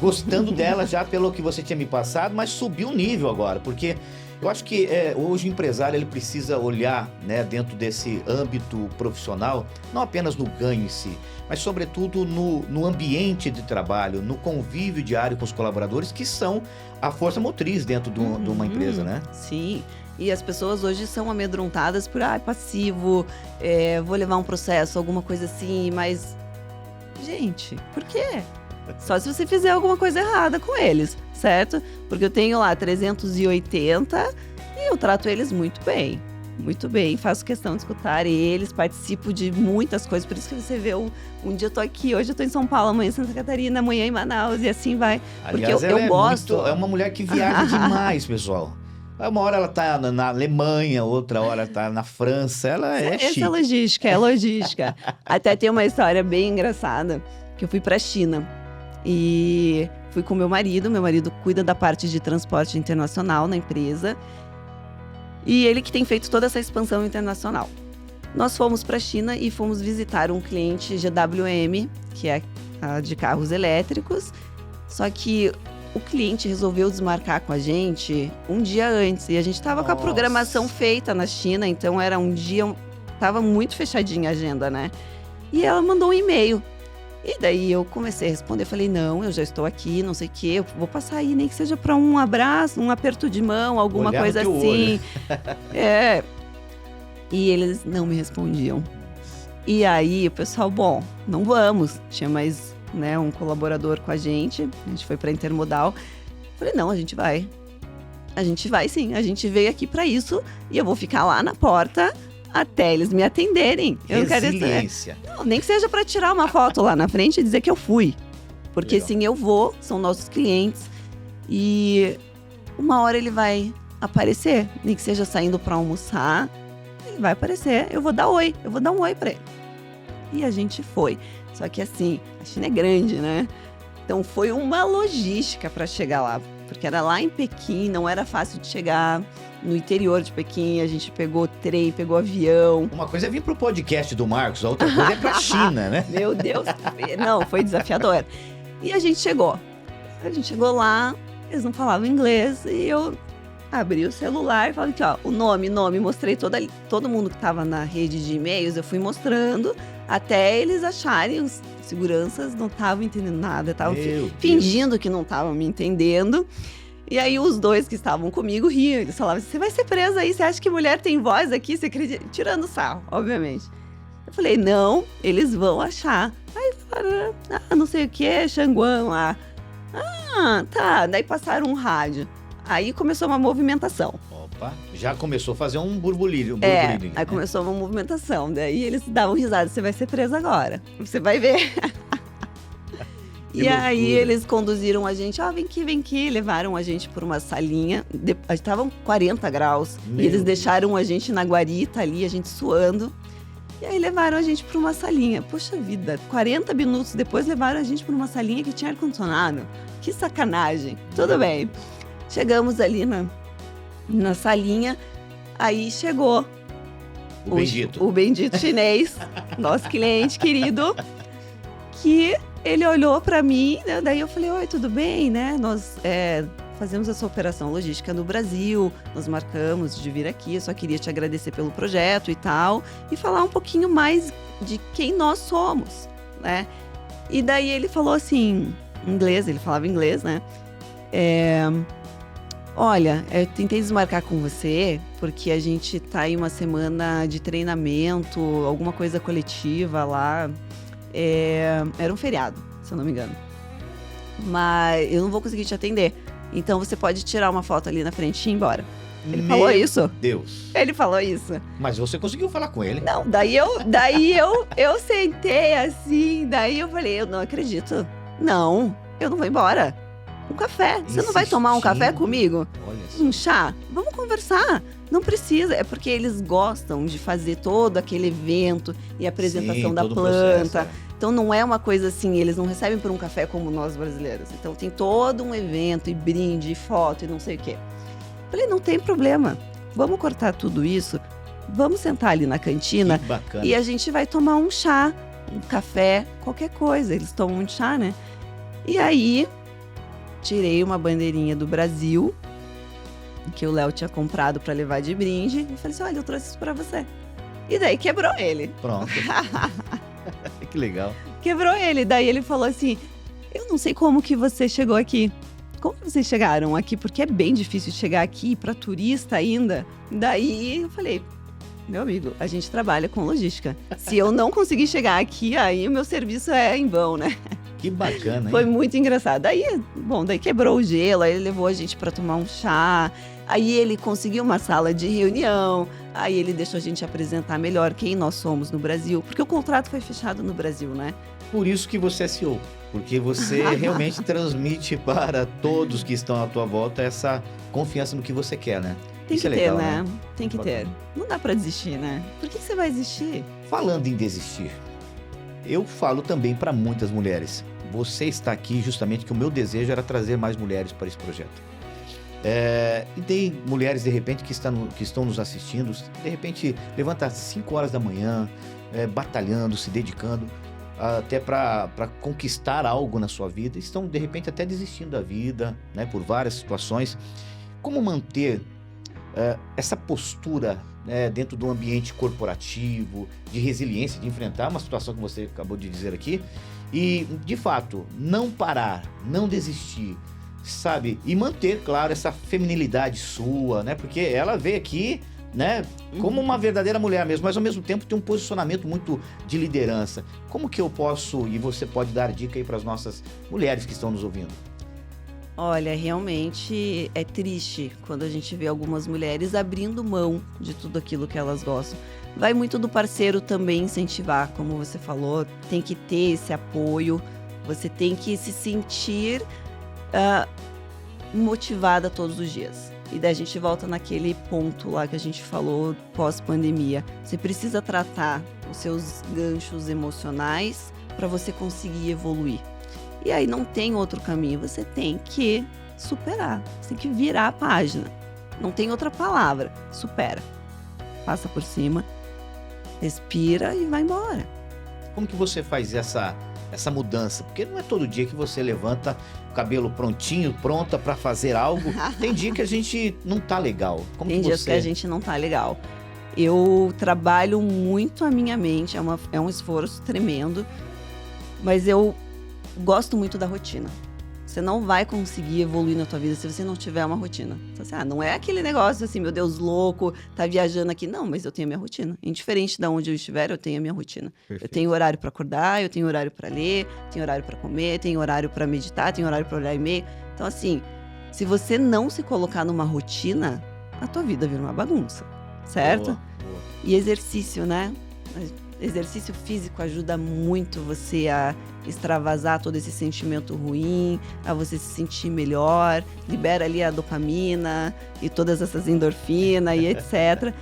[SPEAKER 2] gostando dela já pelo que você tinha me passado, mas subiu o nível agora, porque eu acho que hoje o empresário ele precisa olhar, né, dentro desse âmbito profissional, não apenas no ganho em si, mas sobretudo no ambiente de trabalho, no convívio diário com os colaboradores, que são a força motriz dentro de uma empresa, né?
[SPEAKER 1] Sim. E as pessoas hoje são amedrontadas por, passivo, vou levar um processo, alguma coisa assim, mas... Gente, por quê? Só se você fizer alguma coisa errada com eles, certo? Porque eu tenho lá 380 e eu trato eles muito bem, faço questão de escutar eles, participo de muitas coisas, por isso que você vê, um dia eu tô aqui, hoje eu tô em São Paulo, amanhã em Santa Catarina, amanhã em Manaus, e assim vai.
[SPEAKER 2] Aliás,
[SPEAKER 1] porque eu gosto.
[SPEAKER 2] É uma mulher que viaja demais, pessoal. Uma hora ela tá na Alemanha, outra hora tá na França, ela é chique.
[SPEAKER 1] Essa é logística. Até tem uma história bem engraçada, que eu fui pra China. E fui com meu marido cuida da parte de transporte internacional na empresa. E ele que tem feito toda essa expansão internacional. Nós fomos para a China e fomos visitar um cliente GWM, que é a de carros elétricos. Só que o cliente resolveu desmarcar com a gente um dia antes. E a gente tava com a programação feita na China, então era um dia... Tava muito fechadinha a agenda, né? E ela mandou um e-mail. E daí eu comecei a responder, falei, não, eu já estou aqui, não sei o quê, eu vou passar aí, nem que seja para um abraço, um aperto de mão, alguma
[SPEAKER 2] Olhar
[SPEAKER 1] coisa
[SPEAKER 2] no teu
[SPEAKER 1] assim. E eles não me respondiam. E aí o pessoal, bom, não vamos. Tinha mais, né, um colaborador com a gente foi para Intermodal. Falei, não, a gente vai. A gente vai sim, a gente veio aqui para isso e eu vou ficar lá na porta até eles me atenderem. Eu não quero
[SPEAKER 2] Resiliência.
[SPEAKER 1] não, nem que seja para tirar uma foto lá na frente e dizer que eu fui. Porque
[SPEAKER 2] Legal.
[SPEAKER 1] sim, eu vou, são nossos clientes. E uma hora ele vai aparecer, nem que seja saindo para almoçar, ele vai aparecer, eu vou dar um oi para ele. E a gente foi. Só que assim, a China é grande, né? Então foi uma logística para chegar lá, porque era lá em Pequim, não era fácil de chegar. No interior de Pequim, a gente pegou trem, pegou avião.
[SPEAKER 2] Uma coisa é vir pro podcast do Marcos, a outra coisa é pra China, né?
[SPEAKER 1] Meu Deus, não, foi desafiador. E a gente chegou. A gente chegou lá, eles não falavam inglês, e eu abri o celular e falei aqui, ó, o nome, mostrei todo mundo que estava na rede de e-mails, eu fui mostrando até eles acharem, os seguranças não estavam entendendo nada, estavam fingindo que não estavam me entendendo. E aí os dois que estavam comigo riam, eles falavam, você vai ser presa aí, você acha que mulher tem voz aqui? Você acredita? Tirando sarro, obviamente. Eu falei, não, eles vão achar. Aí falaram, não sei o que, Xanguan lá. Ah, tá, daí passaram um rádio. Aí começou uma movimentação.
[SPEAKER 2] Opa, já começou a fazer um burburinho.
[SPEAKER 1] Aí começou uma movimentação, daí eles davam risada, você vai ser presa agora, você vai ver. E aí eles conduziram a gente, vem aqui, levaram a gente por uma salinha, estavam 40 graus, e eles deixaram a gente na guarita ali, a gente suando, e aí levaram a gente para uma salinha. Poxa vida, 40 minutos depois levaram a gente para uma salinha que tinha ar-condicionado, que sacanagem. Tudo bem, chegamos ali na salinha, aí chegou o bendito chinês, nosso cliente querido, que... Ele olhou para mim, né? Daí eu falei, oi, tudo bem, né? Nós fazemos essa operação logística no Brasil, nós marcamos de vir aqui, eu só queria te agradecer pelo projeto e tal, e falar um pouquinho mais de quem nós somos, né? E daí ele falou assim, inglês, ele falava inglês, né? Olha, eu tentei desmarcar com você, porque a gente tá em uma semana de treinamento, alguma coisa coletiva lá. Era um feriado, se eu não me engano. Mas eu não vou conseguir te atender. Então você pode tirar uma foto ali na frente e ir embora. Ele falou isso.
[SPEAKER 2] Deus.
[SPEAKER 1] Ele falou isso.
[SPEAKER 2] Mas você conseguiu falar com ele?
[SPEAKER 1] Não, daí eu sentei assim, daí eu falei, eu não acredito. Não, eu não vou embora. Um café. Você não vai tomar um café comigo?
[SPEAKER 2] Olha só.
[SPEAKER 1] Um chá? Vamos conversar. Não precisa. É porque eles gostam de fazer todo aquele evento e apresentação da planta. Então não é uma coisa assim, eles não recebem por um café como nós brasileiros. Então tem todo um evento e brinde, e foto e não sei o quê. Falei, não tem problema. Vamos cortar tudo isso. Vamos sentar ali na cantina.
[SPEAKER 2] Que bacana.
[SPEAKER 1] E a gente vai tomar um chá, um café, qualquer coisa. Eles tomam um chá, né? E aí... tirei uma bandeirinha do Brasil, que o Léo tinha comprado para levar de brinde, e falei assim, olha, eu trouxe isso para você. E daí quebrou ele.
[SPEAKER 2] Pronto. Que legal.
[SPEAKER 1] Quebrou ele. Daí ele falou assim, eu não sei como que você chegou aqui. Como que vocês chegaram aqui? Porque é bem difícil chegar aqui para turista ainda. Daí eu falei, meu amigo, a gente trabalha com logística. Se eu não conseguir chegar aqui, aí o meu serviço é em vão, né?
[SPEAKER 2] Que bacana, hein?
[SPEAKER 1] Foi muito engraçado. Daí quebrou o gelo, aí ele levou a gente para tomar um chá, aí ele conseguiu uma sala de reunião, aí ele deixou a gente apresentar melhor quem nós somos no Brasil, porque o contrato foi fechado no Brasil, né?
[SPEAKER 2] Por isso que você é CEO, porque você realmente transmite para todos que estão à tua volta essa confiança no que você quer, né?
[SPEAKER 1] Tem
[SPEAKER 2] Isso
[SPEAKER 1] que
[SPEAKER 2] é
[SPEAKER 1] ter,
[SPEAKER 2] legal,
[SPEAKER 1] né? Tem que ter. Não dá para desistir, né? Por que você vai desistir?
[SPEAKER 2] Falando em desistir, eu falo também para muitas mulheres. Você está aqui justamente que o meu desejo era trazer mais mulheres para esse projeto. E tem mulheres, de repente, que estão nos assistindo, de repente, levanta às 5 horas da manhã, batalhando, se dedicando. até para conquistar algo na sua vida, estão de repente até desistindo da vida, né, por várias situações. Como manter essa postura, né, dentro do ambiente corporativo, de resiliência, de enfrentar uma situação que você acabou de dizer aqui, e, de fato, não parar, não desistir, sabe? E manter, claro, essa feminilidade sua, né? Porque ela veio aqui, né, como uma verdadeira mulher mesmo, mas ao mesmo tempo tem um posicionamento muito de liderança. Como que eu posso, e você pode dar dica aí para as nossas mulheres que estão nos ouvindo?
[SPEAKER 1] Olha, realmente é triste quando a gente vê algumas mulheres abrindo mão de tudo aquilo que elas gostam. Vai muito do parceiro também incentivar, como você falou, tem que ter esse apoio, você tem que se sentir motivada todos os dias. E daí a gente volta naquele ponto lá que a gente falou pós-pandemia. Você precisa tratar os seus ganchos emocionais para você conseguir evoluir. E aí não tem outro caminho, você tem que superar, você tem que virar a página. Não tem outra palavra, supera. Passa por cima, respira e vai embora.
[SPEAKER 2] Como que você faz essa mudança? Porque não é todo dia que você levanta o cabelo prontinho, pronta para fazer algo. Tem dia que a gente não tá legal. Como
[SPEAKER 1] tem
[SPEAKER 2] que
[SPEAKER 1] dias
[SPEAKER 2] você...
[SPEAKER 1] que a gente não tá legal. Eu trabalho muito a minha mente, é um esforço tremendo, mas eu gosto muito da rotina. Você não vai conseguir evoluir na tua vida se você não tiver uma rotina. Então, assim, não é aquele negócio assim, meu Deus, louco, tá viajando aqui. Não, mas eu tenho a minha rotina. Indiferente de onde eu estiver, eu tenho a minha rotina.
[SPEAKER 2] Perfeito.
[SPEAKER 1] Eu tenho horário para acordar, eu tenho horário para ler, tenho horário para comer, tenho horário para meditar, tenho horário para olhar e-mail. Então, assim, se você não se colocar numa rotina, a tua vida vira uma bagunça, certo?
[SPEAKER 2] Boa, boa.
[SPEAKER 1] E exercício, né? Exercício físico ajuda muito você a extravasar todo esse sentimento ruim, a você se sentir melhor, libera ali a dopamina e todas essas endorfinas e etc.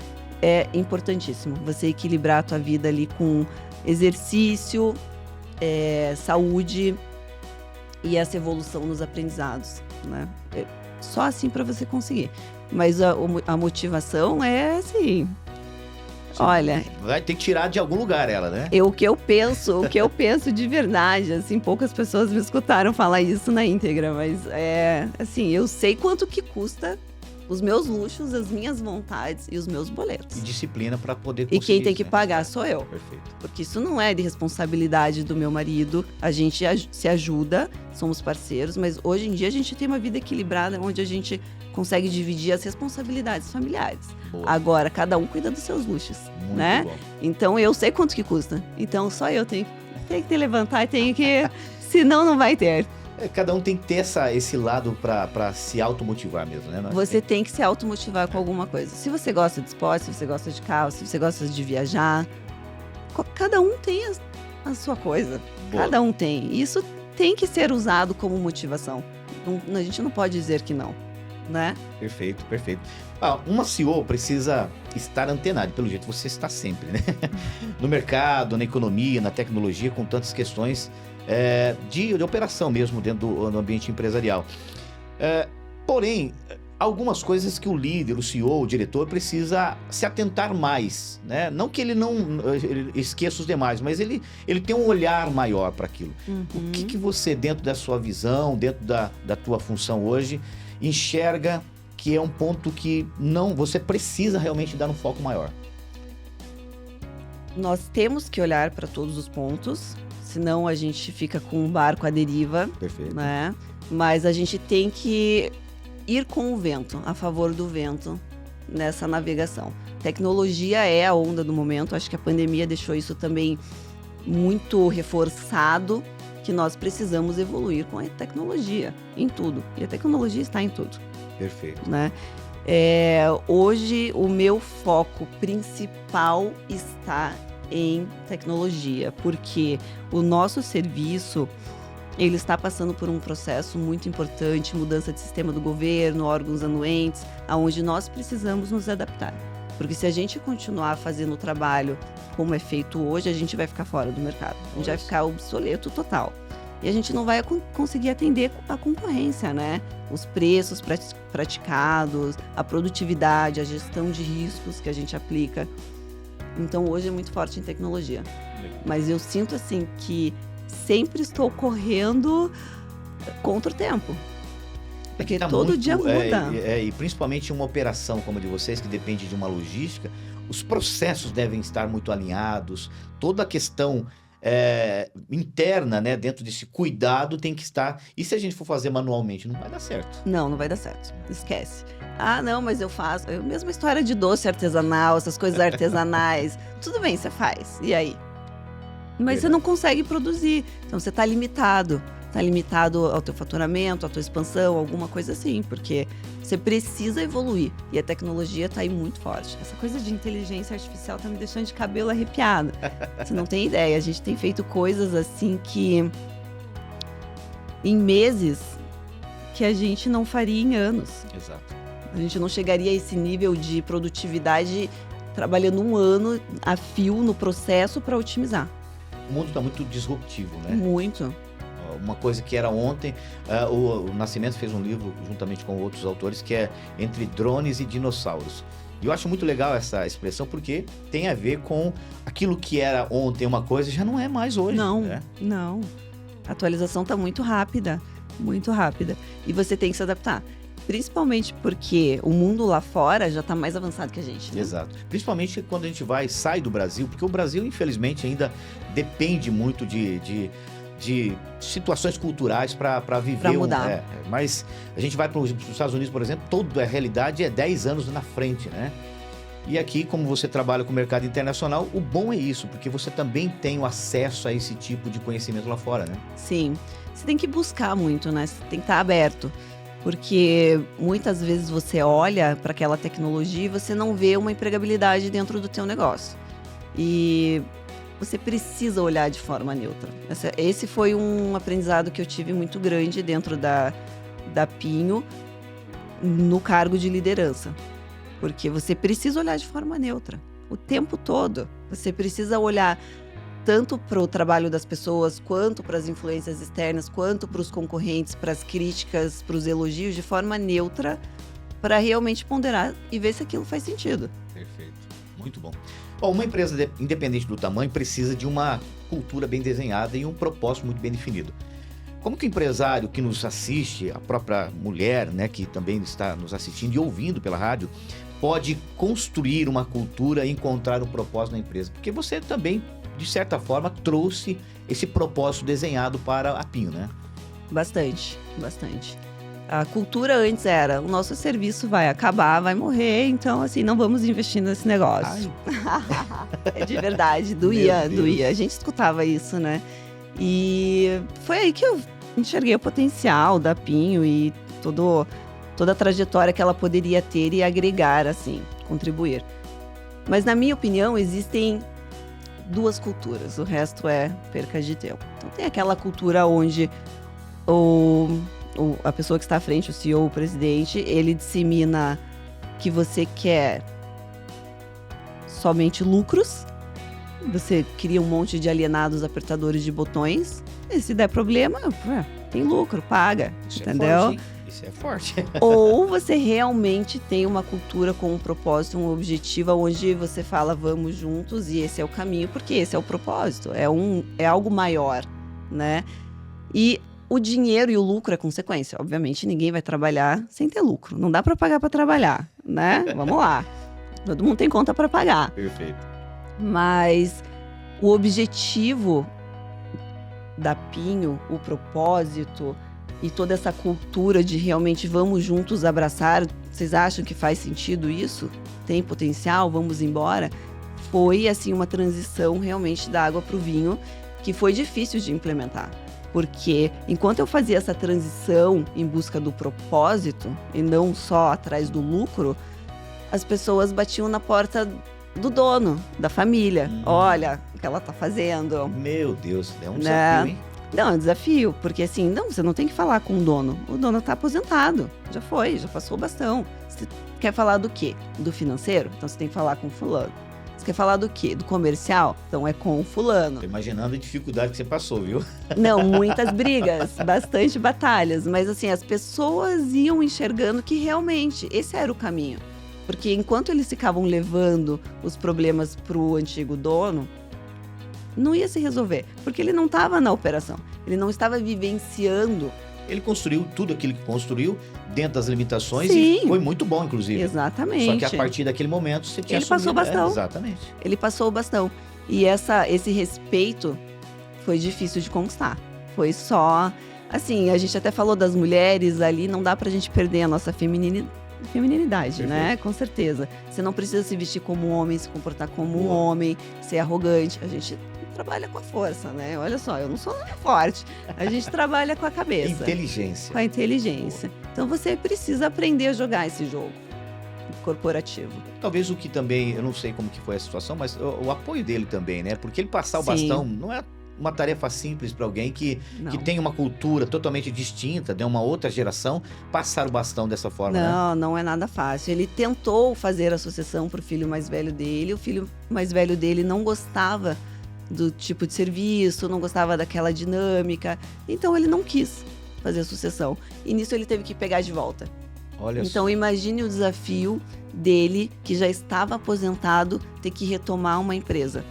[SPEAKER 1] É importantíssimo você equilibrar a tua vida ali com exercício, saúde e essa evolução nos aprendizados, né? Só assim para você conseguir. Mas a motivação é assim... Olha,
[SPEAKER 2] vai ter que tirar de algum lugar ela, né?
[SPEAKER 1] O que eu penso de verdade, assim, poucas pessoas me escutaram falar isso na íntegra, mas assim, eu sei quanto que custa os meus luxos, as minhas vontades e os meus boletos.
[SPEAKER 2] E disciplina para poder conseguir.
[SPEAKER 1] E quem tem
[SPEAKER 2] isso,
[SPEAKER 1] que
[SPEAKER 2] né?
[SPEAKER 1] pagar sou eu.
[SPEAKER 2] Perfeito.
[SPEAKER 1] Porque isso não é de responsabilidade do meu marido, a gente se ajuda, somos parceiros, mas hoje em dia a gente tem uma vida equilibrada, onde a gente consegue dividir as responsabilidades familiares.
[SPEAKER 2] Boa.
[SPEAKER 1] Agora, cada um cuida dos seus luxos,
[SPEAKER 2] Muito
[SPEAKER 1] né?
[SPEAKER 2] bom.
[SPEAKER 1] Então, eu sei quanto que custa. Então, só eu tenho que levantar e tenho que... Senão, não vai ter.
[SPEAKER 2] Cada um tem que ter esse lado para se automotivar mesmo, né?
[SPEAKER 1] Você tem que se automotivar com alguma coisa. Se você gosta de esporte, se você gosta de carro, se você gosta de viajar, cada um tem a sua coisa.
[SPEAKER 2] Boa.
[SPEAKER 1] Cada um tem. Isso tem que ser usado como motivação. A gente não pode dizer que não, né?
[SPEAKER 2] Perfeito, perfeito. Uma CEO precisa estar antenada, pelo jeito você está sempre, né? No mercado, na economia, na tecnologia, com tantas questões de operação mesmo dentro do ambiente empresarial. Porém, algumas coisas que o líder, o CEO, o diretor precisa se atentar mais, né? Não que ele ele esqueça os demais, mas ele tem um olhar maior para aquilo.
[SPEAKER 1] Uhum.
[SPEAKER 2] O que você, dentro da sua visão, dentro da tua função hoje, enxerga que é um ponto que você precisa realmente dar um foco maior?
[SPEAKER 1] Nós temos que olhar para todos os pontos, senão a gente fica com um barco à deriva.
[SPEAKER 2] Perfeito.
[SPEAKER 1] Né? Mas a gente tem que ir com o vento, a favor do vento nessa navegação. Tecnologia é a onda do momento, acho que a pandemia deixou isso também muito reforçado, que nós precisamos evoluir com a tecnologia em tudo. E a tecnologia está em tudo.
[SPEAKER 2] Perfeito.
[SPEAKER 1] Né? Hoje o meu foco principal está em tecnologia, porque o nosso serviço ele está passando por um processo muito importante, mudança de sistema do governo, órgãos anuentes, aonde nós precisamos nos adaptar. Porque se a gente continuar fazendo o trabalho como é feito hoje, a gente vai ficar fora do mercado. A gente vai ficar obsoleto total. E a gente não vai conseguir atender a concorrência, né? Os preços praticados, a produtividade, a gestão de riscos que a gente aplica. Então hoje é muito forte em tecnologia. Mas eu sinto assim que sempre estou correndo contra o tempo. Porque
[SPEAKER 2] Tá
[SPEAKER 1] todo
[SPEAKER 2] muito,
[SPEAKER 1] dia muda.
[SPEAKER 2] E principalmente uma operação como a de vocês, que depende de uma logística, os processos devem estar muito alinhados, toda a questão interna, né, dentro desse cuidado tem que estar. E se a gente for fazer manualmente, não vai dar certo.
[SPEAKER 1] Não vai dar certo. Esquece. Ah, não, mas eu faço. É a mesma história de doce artesanal, essas coisas artesanais. Tudo bem, você faz. E aí? Mas você não consegue produzir. Então você está limitado. Está limitado ao teu faturamento, à tua expansão, alguma coisa assim. Porque você precisa evoluir. E a tecnologia está aí muito forte. Essa coisa de inteligência artificial está me deixando de cabelo arrepiado. Você não tem ideia. A gente tem feito coisas assim que... em meses que a gente não faria em anos.
[SPEAKER 2] Exato.
[SPEAKER 1] A gente não chegaria a esse nível de produtividade trabalhando um ano a fio no processo para otimizar.
[SPEAKER 2] O mundo está muito disruptivo, né?
[SPEAKER 1] Muito.
[SPEAKER 2] Uma coisa que era ontem, o Nascimento fez um livro, juntamente com outros autores, que é Entre Drones e Dinossauros. E eu acho muito legal essa expressão, porque tem a ver com aquilo que era ontem uma coisa, já não é mais hoje.
[SPEAKER 1] Não,
[SPEAKER 2] né?
[SPEAKER 1] não. A atualização está muito rápida, muito rápida. E você tem que se adaptar. Principalmente porque o mundo lá fora já está mais avançado que a gente. Né?
[SPEAKER 2] Exato. Principalmente quando a gente sai do Brasil, porque o Brasil, infelizmente, ainda depende muito de situações culturais para viver.
[SPEAKER 1] Para mudar.
[SPEAKER 2] Mas a gente vai para os Estados Unidos, por exemplo, toda a realidade é 10 anos na frente, né? E aqui, como você trabalha com o mercado internacional, o bom é isso, porque você também tem o acesso a esse tipo de conhecimento lá fora, né?
[SPEAKER 1] Sim. Você tem que buscar muito, né? Você tem que estar aberto. Porque muitas vezes você olha para aquela tecnologia e você não vê uma empregabilidade dentro do teu negócio. E você precisa olhar de forma neutra. Esse foi um aprendizado que eu tive muito grande dentro da Pinho, no cargo de liderança. Porque você precisa olhar de forma neutra, o tempo todo. Você precisa olhar tanto para o trabalho das pessoas, quanto para as influências externas, quanto para os concorrentes, para as críticas, para os elogios, de forma neutra, para realmente ponderar e ver se aquilo faz sentido.
[SPEAKER 2] Perfeito. Muito bom. Bom, uma empresa, independente do tamanho, precisa de uma cultura bem desenhada e um propósito muito bem definido. Como que o empresário que nos assiste, a própria mulher, né, que também está nos assistindo e ouvindo pela rádio, pode construir uma cultura e encontrar um propósito na empresa? Porque você também, de certa forma, trouxe esse propósito desenhado para a Pinho, né?
[SPEAKER 1] Bastante, bastante. A cultura antes era, o nosso serviço vai acabar, vai morrer, então assim, não vamos investir nesse negócio. É de verdade, doía. A gente escutava isso, né? E foi aí que eu enxerguei o potencial da Pinho e toda a trajetória que ela poderia ter e agregar, assim, contribuir. Mas na minha opinião, existem 2 culturas, o resto é perca de tempo. Então tem aquela cultura onde a pessoa que está à frente, o CEO, o presidente, ele dissemina que você quer somente lucros, você cria um monte de alienados apertadores de botões, e se der problema, tem lucro, paga,
[SPEAKER 2] Isso
[SPEAKER 1] entendeu?
[SPEAKER 2] É forte, isso é forte. Ou
[SPEAKER 1] você realmente tem uma cultura com um propósito, um objetivo, onde você fala, vamos juntos e esse é o caminho, porque esse é o propósito, é algo maior, né? E o dinheiro e o lucro é consequência. Obviamente, ninguém vai trabalhar sem ter lucro. Não dá para pagar para trabalhar, né? Vamos lá. Todo mundo tem conta para pagar.
[SPEAKER 2] Perfeito.
[SPEAKER 1] Mas o objetivo da Pinho, o propósito e toda essa cultura de realmente vamos juntos abraçar, vocês acham que faz sentido isso? Tem potencial? Vamos embora? Foi, assim, uma transição realmente da água para o vinho que foi difícil de implementar. Porque enquanto eu fazia essa transição em busca do propósito e não só atrás do lucro, as pessoas batiam na porta do dono, da família. Olha o que ela tá fazendo.
[SPEAKER 2] Meu Deus, é um
[SPEAKER 1] Né?
[SPEAKER 2] desafio, hein?
[SPEAKER 1] Não, é um desafio, porque assim, não, você não tem que falar com o dono. O dono tá aposentado, já foi, já passou o bastão. Você quer falar do quê? Do financeiro? Então você tem que falar com o fulano. Você quer falar do quê? Do comercial? Então é com o fulano.
[SPEAKER 2] Tô imaginando a dificuldade que você passou, viu?
[SPEAKER 1] Não, muitas brigas, bastante batalhas, mas assim, as pessoas iam enxergando que realmente esse era o caminho. Porque enquanto eles ficavam levando os problemas pro antigo dono, não ia se resolver. Porque ele não estava na operação. Ele não estava vivenciando.
[SPEAKER 2] Ele construiu tudo aquilo que construiu dentro das limitações.
[SPEAKER 1] Sim.
[SPEAKER 2] E foi muito bom, inclusive.
[SPEAKER 1] Exatamente.
[SPEAKER 2] Só que a partir daquele momento você tinha
[SPEAKER 1] Ele passou o bastão.
[SPEAKER 2] Exatamente.
[SPEAKER 1] Ele passou o bastão. E esse respeito foi difícil de conquistar. Foi só... Assim, a gente até falou das mulheres ali, não dá pra gente perder a nossa feminilidade,
[SPEAKER 2] Perfeito.
[SPEAKER 1] né? Com certeza. Você não precisa se vestir como um homem, se comportar como um
[SPEAKER 2] Boa.
[SPEAKER 1] homem, ser arrogante. A gente trabalha com a força, né? Olha só, eu não sou nada forte. A gente trabalha com a cabeça.
[SPEAKER 2] Inteligência.
[SPEAKER 1] Com a inteligência. Então você precisa aprender a jogar esse jogo corporativo.
[SPEAKER 2] Talvez o que também, eu não sei como que foi a situação, mas o apoio dele também, né? Porque ele passar o
[SPEAKER 1] Sim.
[SPEAKER 2] bastão não é uma tarefa simples para alguém que
[SPEAKER 1] Não.
[SPEAKER 2] tem uma cultura totalmente distinta, de uma outra geração, passar o bastão dessa forma, né?
[SPEAKER 1] Não, não é nada fácil. Ele tentou fazer a sucessão para o filho mais velho dele. O filho mais velho dele não gostava do tipo de serviço, não gostava daquela dinâmica. Então ele não quis fazer a sucessão. E nisso ele teve que pegar de volta.
[SPEAKER 2] Olha só.
[SPEAKER 1] Então imagine o desafio dele, que já estava aposentado, ter que retomar uma empresa.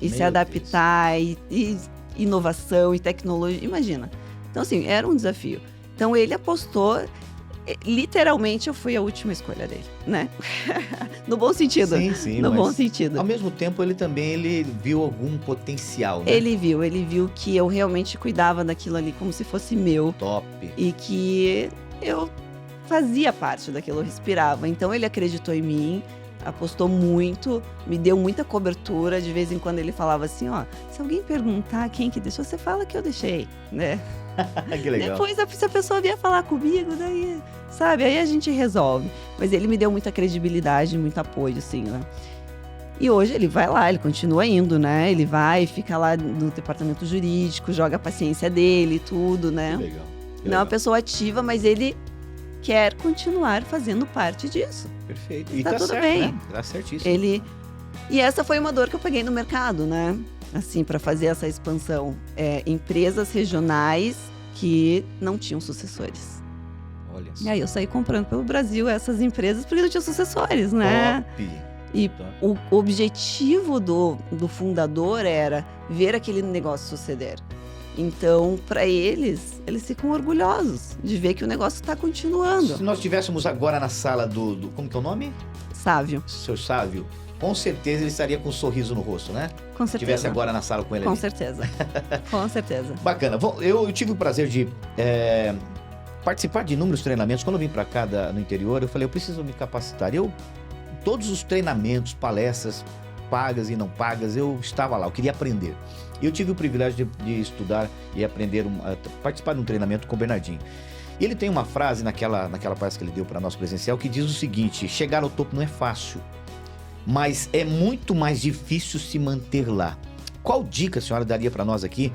[SPEAKER 1] E se
[SPEAKER 2] Meu
[SPEAKER 1] adaptar, e inovação, e tecnologia. Imagina. Então assim, era um desafio. Então ele apostou... Literalmente eu fui a última escolha dele, né? No bom sentido.
[SPEAKER 2] Sim, sim,
[SPEAKER 1] No
[SPEAKER 2] mas
[SPEAKER 1] bom sentido.
[SPEAKER 2] ao mesmo tempo ele viu algum potencial, né?
[SPEAKER 1] Ele viu que eu realmente cuidava daquilo ali como se fosse meu.
[SPEAKER 2] Top.
[SPEAKER 1] E que eu fazia parte daquilo, eu respirava. Então ele acreditou em mim, apostou muito, me deu muita cobertura. De vez em quando ele falava assim, ó, se alguém perguntar quem que deixou, você fala que eu deixei, né?
[SPEAKER 2] Que legal.
[SPEAKER 1] Depois, se a pessoa vier falar comigo, daí, sabe, aí a gente resolve. Mas ele me deu muita credibilidade, muito apoio, assim, né? E hoje ele vai lá, ele continua indo, né? Ele vai, fica lá no departamento jurídico, joga a paciência dele, tudo, né?
[SPEAKER 2] Que legal. Que
[SPEAKER 1] Não é uma
[SPEAKER 2] legal.
[SPEAKER 1] pessoa ativa, mas ele quer continuar fazendo parte disso.
[SPEAKER 2] Perfeito. E
[SPEAKER 1] Tá tudo
[SPEAKER 2] certo,
[SPEAKER 1] bem.
[SPEAKER 2] né? Tá certíssimo.
[SPEAKER 1] E essa foi uma dor que eu peguei no mercado, né? Assim, para fazer essa expansão. Empresas regionais que não tinham sucessores.
[SPEAKER 2] Olha só.
[SPEAKER 1] E aí eu saí comprando pelo Brasil essas empresas porque não tinham sucessores, né?
[SPEAKER 2] Top.
[SPEAKER 1] E
[SPEAKER 2] Top.
[SPEAKER 1] o objetivo do fundador era ver aquele negócio suceder. Então, para eles ficam orgulhosos de ver que o negócio está continuando.
[SPEAKER 2] Se nós estivéssemos agora na sala do como que é o nome?
[SPEAKER 1] Sávio,
[SPEAKER 2] Seu Sávio, com certeza ele estaria com um sorriso no rosto, né?
[SPEAKER 1] com
[SPEAKER 2] Se estivesse
[SPEAKER 1] certeza.
[SPEAKER 2] agora na sala com ele
[SPEAKER 1] Com
[SPEAKER 2] ali.
[SPEAKER 1] certeza. Com certeza.
[SPEAKER 2] Bacana. Eu tive o prazer de participar de inúmeros treinamentos. Quando eu vim para cá no interior, eu falei, eu preciso me capacitar. Todos os treinamentos, palestras, pagas e não pagas, eu estava lá, eu queria aprender. E eu tive o privilégio de estudar e aprender, participar de um treinamento com o Bernardinho. E ele tem uma frase naquela palestra que ele deu para nós presencial que diz o seguinte: chegar ao topo não é fácil, mas é muito mais difícil se manter lá. Qual dica a senhora daria para nós aqui,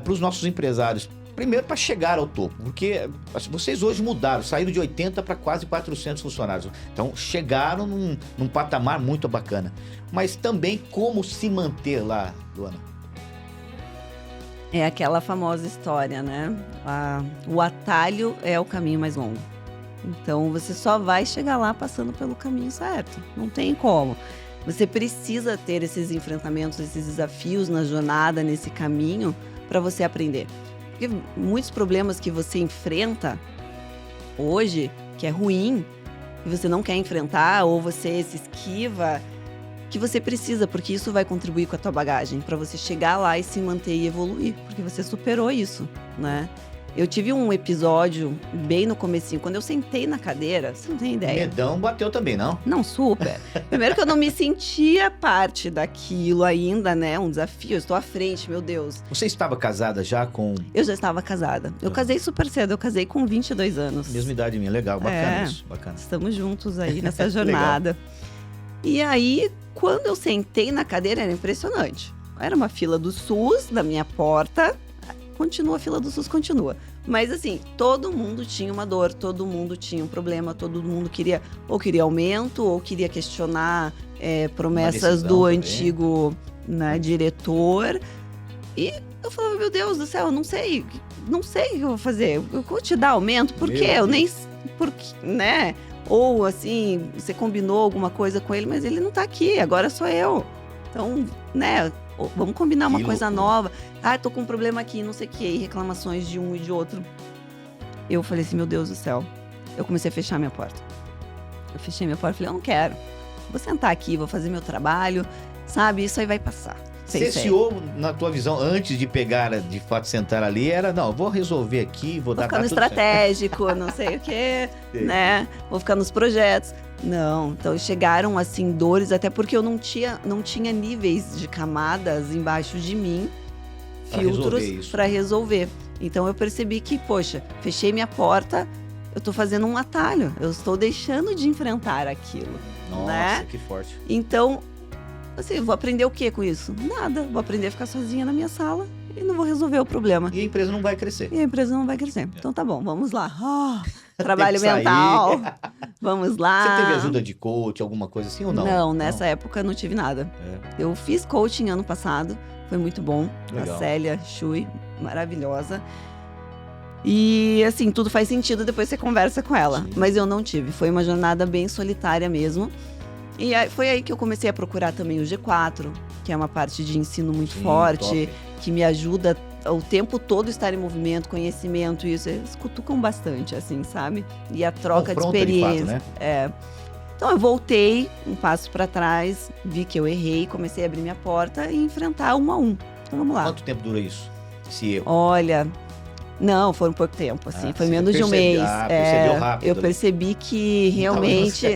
[SPEAKER 2] para os nossos empresários? Primeiro, para chegar ao topo, porque vocês hoje mudaram, saíram de 80 para quase 400 funcionários. Então, chegaram num patamar muito bacana. Mas também como se manter lá, Luana?
[SPEAKER 1] É aquela famosa história, né? O atalho é o caminho mais longo. Então, você só vai chegar lá passando pelo caminho certo. Não tem como. Você precisa ter esses enfrentamentos, esses desafios na jornada, nesse caminho, para você aprender. Porque muitos problemas que você enfrenta hoje, que é ruim, que você não quer enfrentar, ou você se esquiva, que você precisa, porque isso vai contribuir com a tua bagagem, para você chegar lá e se manter e evoluir, porque você superou isso, né? Eu tive um episódio bem no comecinho, quando eu sentei na cadeira, você não tem ideia.
[SPEAKER 2] Medão bateu também, não?
[SPEAKER 1] Não, super. Primeiro que eu não me sentia parte daquilo ainda, né? Um desafio, eu estou à frente, meu Deus.
[SPEAKER 2] Você estava casada já com
[SPEAKER 1] Eu já estava casada. Eu casei super cedo, eu casei com 22 anos.
[SPEAKER 2] mesma idade minha? Legal, bacana isso, bacana.
[SPEAKER 1] Estamos juntos aí nessa jornada. E aí, quando eu sentei na cadeira, era impressionante. Era uma fila do SUS, da minha porta. Continua a fila do SUS, continua. Mas assim, todo mundo tinha uma dor, todo mundo tinha um problema, todo mundo queria aumento, ou queria questionar promessas do
[SPEAKER 2] também.
[SPEAKER 1] antigo, né, diretor. E eu falava, meu Deus do céu, eu não sei o que eu vou fazer. Eu vou te dar aumento, por quê? Eu nem... Porque, né? Ou, assim, você combinou alguma coisa com ele, mas ele não tá aqui, agora sou eu. Então, né, vamos combinar uma coisa nova. Ah, tô com um problema aqui, não sei o quê, e reclamações de um e de outro. Eu falei assim, meu Deus do céu. Eu comecei a fechar minha porta. Eu fechei minha porta e falei, eu não quero. Vou sentar aqui, vou fazer meu trabalho, sabe? Isso aí vai passar.
[SPEAKER 2] CCO, na tua visão, antes de pegar, de fato, sentar ali, era, não, vou resolver aqui, vou dar...
[SPEAKER 1] Vou ficar no estratégico, não sei o quê, né? Vou ficar nos projetos. Não, então chegaram, assim, dores, até porque eu não tinha níveis de camadas embaixo de mim, filtros para resolver. Então eu percebi que, poxa, fechei minha porta, eu tô fazendo um atalho, eu estou deixando de enfrentar aquilo.
[SPEAKER 2] Nossa,
[SPEAKER 1] né?
[SPEAKER 2] Que forte.
[SPEAKER 1] Então, assim, vou aprender o que com isso? Nada, vou aprender a ficar sozinha na minha sala e não vou resolver o problema.
[SPEAKER 2] E a empresa não vai crescer.
[SPEAKER 1] Então tá bom, vamos lá. Trabalho mental, vamos lá.
[SPEAKER 2] Você teve ajuda de coach, alguma coisa assim ou não?
[SPEAKER 1] Não, nessa época não tive nada. Eu fiz coaching ano passado, foi muito bom.
[SPEAKER 2] Legal.
[SPEAKER 1] A Célia Chui, maravilhosa. E assim, tudo faz sentido depois você conversa com ela. Sim. Mas eu não tive, foi uma jornada bem solitária mesmo. E foi aí que eu comecei a procurar também o G4, que é uma parte de ensino muito forte, que me ajuda o tempo todo estar em movimento, conhecimento, isso. Eles cutucam bastante, assim, sabe? E a troca de experiência.
[SPEAKER 2] De fato, né?
[SPEAKER 1] Então eu voltei um passo para trás, vi que eu errei, comecei a abrir minha porta e enfrentar um a um. Então vamos lá.
[SPEAKER 2] Quanto tempo dura isso? Esse erro?
[SPEAKER 1] Olha, não, foi um pouco tempo, assim, foi menos de um mês.
[SPEAKER 2] Percebeu rápido.
[SPEAKER 1] Eu percebi que realmente,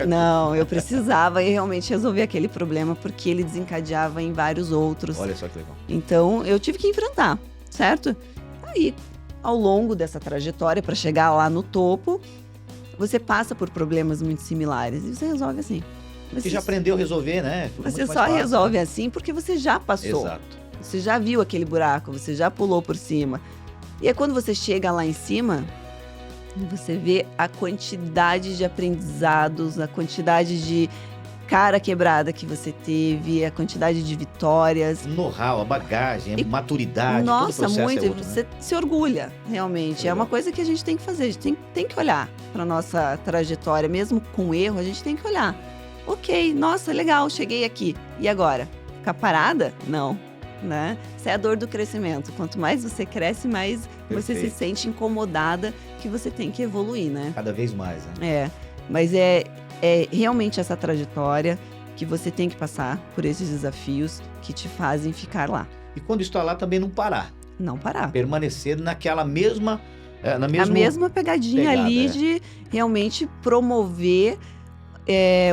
[SPEAKER 1] eu precisava realmente resolver aquele problema, porque ele desencadeava em vários outros.
[SPEAKER 2] Olha só que legal.
[SPEAKER 1] Então, eu tive que enfrentar, certo? Aí, ao longo dessa trajetória, para chegar lá no topo, você passa por problemas muito similares e você resolve assim.
[SPEAKER 2] Você já aprendeu a resolver, né?
[SPEAKER 1] Você só resolve assim porque você já passou.
[SPEAKER 2] Exato.
[SPEAKER 1] Você já viu aquele buraco, você já pulou por cima. E aí, quando você chega lá em cima, você vê a quantidade de aprendizados, a quantidade de cara quebrada que você teve, a quantidade de vitórias.
[SPEAKER 2] Know-how, a bagagem, a maturidade,
[SPEAKER 1] nossa,
[SPEAKER 2] todo o processo
[SPEAKER 1] muito.
[SPEAKER 2] outro,
[SPEAKER 1] você se orgulha, realmente. É uma coisa que a gente tem que fazer. A gente tem que olhar para nossa trajetória. Mesmo com erro, a gente tem que olhar. Ok, nossa, legal, cheguei aqui. E agora? Ficar parada? Não. Né? Essa é a dor do crescimento. Quanto mais você cresce, mais você se sente incomodada que você tem que evoluir, né?
[SPEAKER 2] Cada vez mais, né?
[SPEAKER 1] Mas é realmente essa trajetória que você tem que passar por esses desafios que te fazem ficar lá.
[SPEAKER 2] E quando está lá, também não parar.
[SPEAKER 1] Não parar.
[SPEAKER 2] Permanecer naquela mesma...
[SPEAKER 1] A mesma pegadinha ali de realmente promover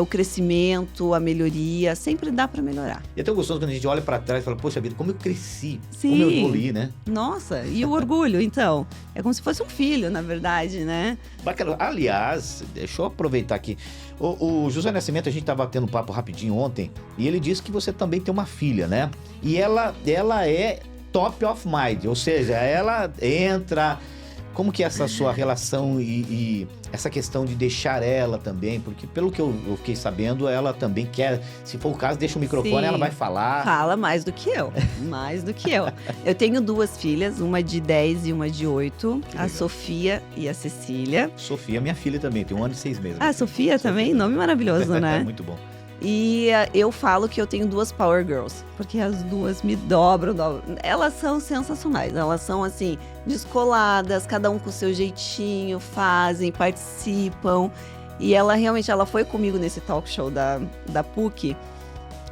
[SPEAKER 1] o crescimento, a melhoria, sempre dá para melhorar.
[SPEAKER 2] E é tão gostoso quando a gente olha para trás e fala, poxa vida, como eu cresci,
[SPEAKER 1] Sim.
[SPEAKER 2] Como eu evoluí, né?
[SPEAKER 1] Nossa, e o orgulho, então? É como se fosse um filho, na verdade, né?
[SPEAKER 2] Bacana. Aliás, deixa eu aproveitar aqui. O José Nascimento, a gente estava tendo um papo rapidinho ontem, e ele disse que você também tem uma filha, né? E ela é top of mind, ou seja, ela entra... Como que é essa sua relação e essa questão de deixar ela também? Porque pelo que eu fiquei sabendo, ela também quer, se for o caso, deixa o microfone,
[SPEAKER 1] Sim,
[SPEAKER 2] ela vai falar.
[SPEAKER 1] Fala mais do que eu, mais do que eu. Eu tenho 2 filhas, uma de 10 e uma de 8, a Sofia e a Cecília.
[SPEAKER 2] Sofia, minha filha também, tem 1 ano e 6 meses.
[SPEAKER 1] Ah, Sofia também? Nome maravilhoso, né?
[SPEAKER 2] Muito bom.
[SPEAKER 1] E eu falo que eu tenho 2 Power Girls, porque as 2 me dobram. Elas são sensacionais, elas são assim, descoladas, cada um com o seu jeitinho, fazem, participam. E ela realmente, foi comigo nesse talk show da PUC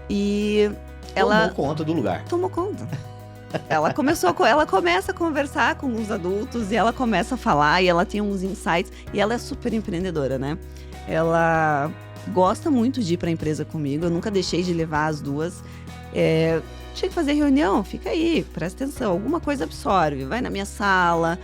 [SPEAKER 1] e ela...
[SPEAKER 2] Tomou conta do lugar.
[SPEAKER 1] Tomou conta. Ela começa a conversar com os adultos e ela começa a falar e ela tem uns insights e ela é super empreendedora, né? Ela... gosta muito de ir para a empresa comigo, eu nunca deixei de levar as 2. Tinha que fazer reunião, fica aí, presta atenção, alguma coisa absorve, vai na minha sala,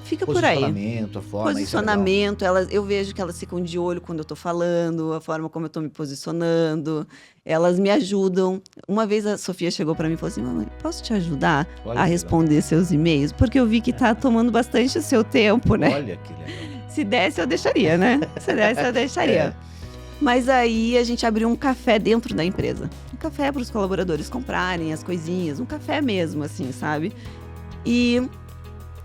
[SPEAKER 1] fica por aí.
[SPEAKER 2] Posicionamento, a forma.
[SPEAKER 1] Posicionamento, eu vejo que elas ficam de olho quando eu tô falando, a forma como eu tô me posicionando, elas me ajudam. Uma vez a Sofia chegou para mim e falou assim, mamãe, posso te ajudar a responder seus e-mails? Porque eu vi que tá tomando bastante o seu tempo, né?
[SPEAKER 2] Olha que legal.
[SPEAKER 1] Se desse, eu deixaria, né? Se desse, eu deixaria. Mas aí a gente abriu um café dentro da empresa. Um café para os colaboradores comprarem as coisinhas, um café mesmo, assim, sabe? E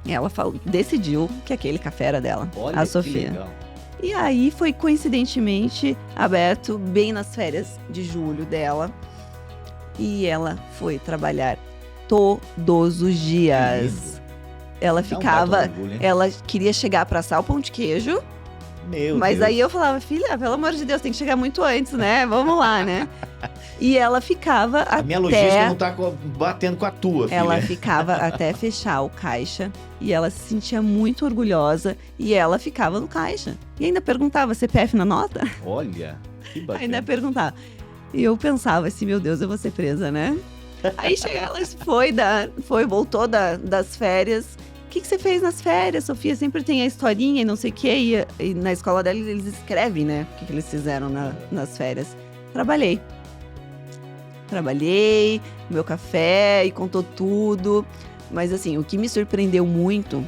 [SPEAKER 1] ela decidiu que aquele café era dela,
[SPEAKER 2] olha
[SPEAKER 1] a Sofia.
[SPEAKER 2] Que legal.
[SPEAKER 1] E aí foi coincidentemente aberto bem nas férias de julho dela. E ela foi trabalhar todos os dias. Ela
[SPEAKER 2] Dá um
[SPEAKER 1] ficava,
[SPEAKER 2] baita orgulho, hein?
[SPEAKER 1] ela queria chegar para assar o pão de queijo,
[SPEAKER 2] Meu
[SPEAKER 1] mas
[SPEAKER 2] Deus.
[SPEAKER 1] aí eu falava, filha, pelo amor de Deus, tem que chegar muito antes, né? Vamos lá, né? E ela ficava
[SPEAKER 2] A minha
[SPEAKER 1] até...
[SPEAKER 2] logística não tá batendo com a tua, filha.
[SPEAKER 1] Ela ficava até fechar o caixa e ela se sentia muito orgulhosa e ela ficava no caixa. E ainda perguntava, CPF na nota?
[SPEAKER 2] Olha, que bacana.
[SPEAKER 1] Ainda perguntava. E eu pensava assim, meu Deus, eu vou ser presa, né? Aí chega, ela voltou das férias. O que você fez nas férias, Sofia? Sempre tem a historinha e não sei o quê. E na escola dela eles escrevem, né? O que eles fizeram nas férias. Trabalhei, meu café e contou tudo. Mas assim, o que me surpreendeu muito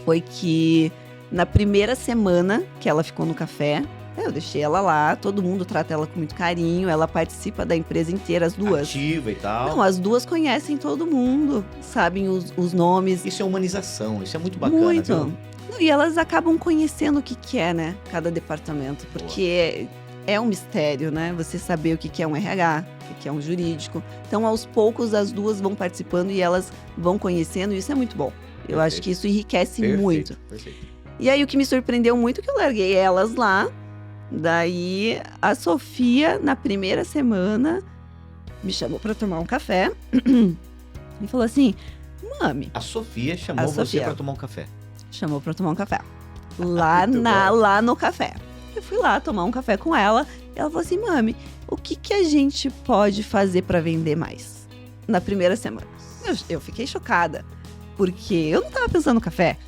[SPEAKER 1] foi que na primeira semana que ela ficou no café, eu deixei ela lá, todo mundo trata ela com muito carinho, ela participa da empresa inteira, as duas.
[SPEAKER 2] Ativa e tal.
[SPEAKER 1] Não, as duas conhecem todo mundo, sabem os nomes.
[SPEAKER 2] Isso é humanização, isso é muito bacana,
[SPEAKER 1] Muito.
[SPEAKER 2] viu?
[SPEAKER 1] E elas acabam conhecendo o que é, né? Cada departamento. Porque é um mistério, né? Você saber o que é um RH, o que é um jurídico. Então, aos poucos, as duas vão participando e elas vão conhecendo. E isso é muito bom. Eu acho que isso enriquece muito.
[SPEAKER 2] Perfeito.
[SPEAKER 1] E aí, o que me surpreendeu muito é que eu larguei elas lá. Daí, a Sofia, na primeira semana, me chamou para tomar um café. E falou assim, mami...
[SPEAKER 2] A Sofia chamou você para tomar um café.
[SPEAKER 1] Chamou pra tomar um café. Lá no café. Eu fui lá tomar um café com ela. E ela falou assim, mami, o que a gente pode fazer pra vender mais? Na primeira semana. Eu fiquei chocada. Porque eu não tava pensando no café.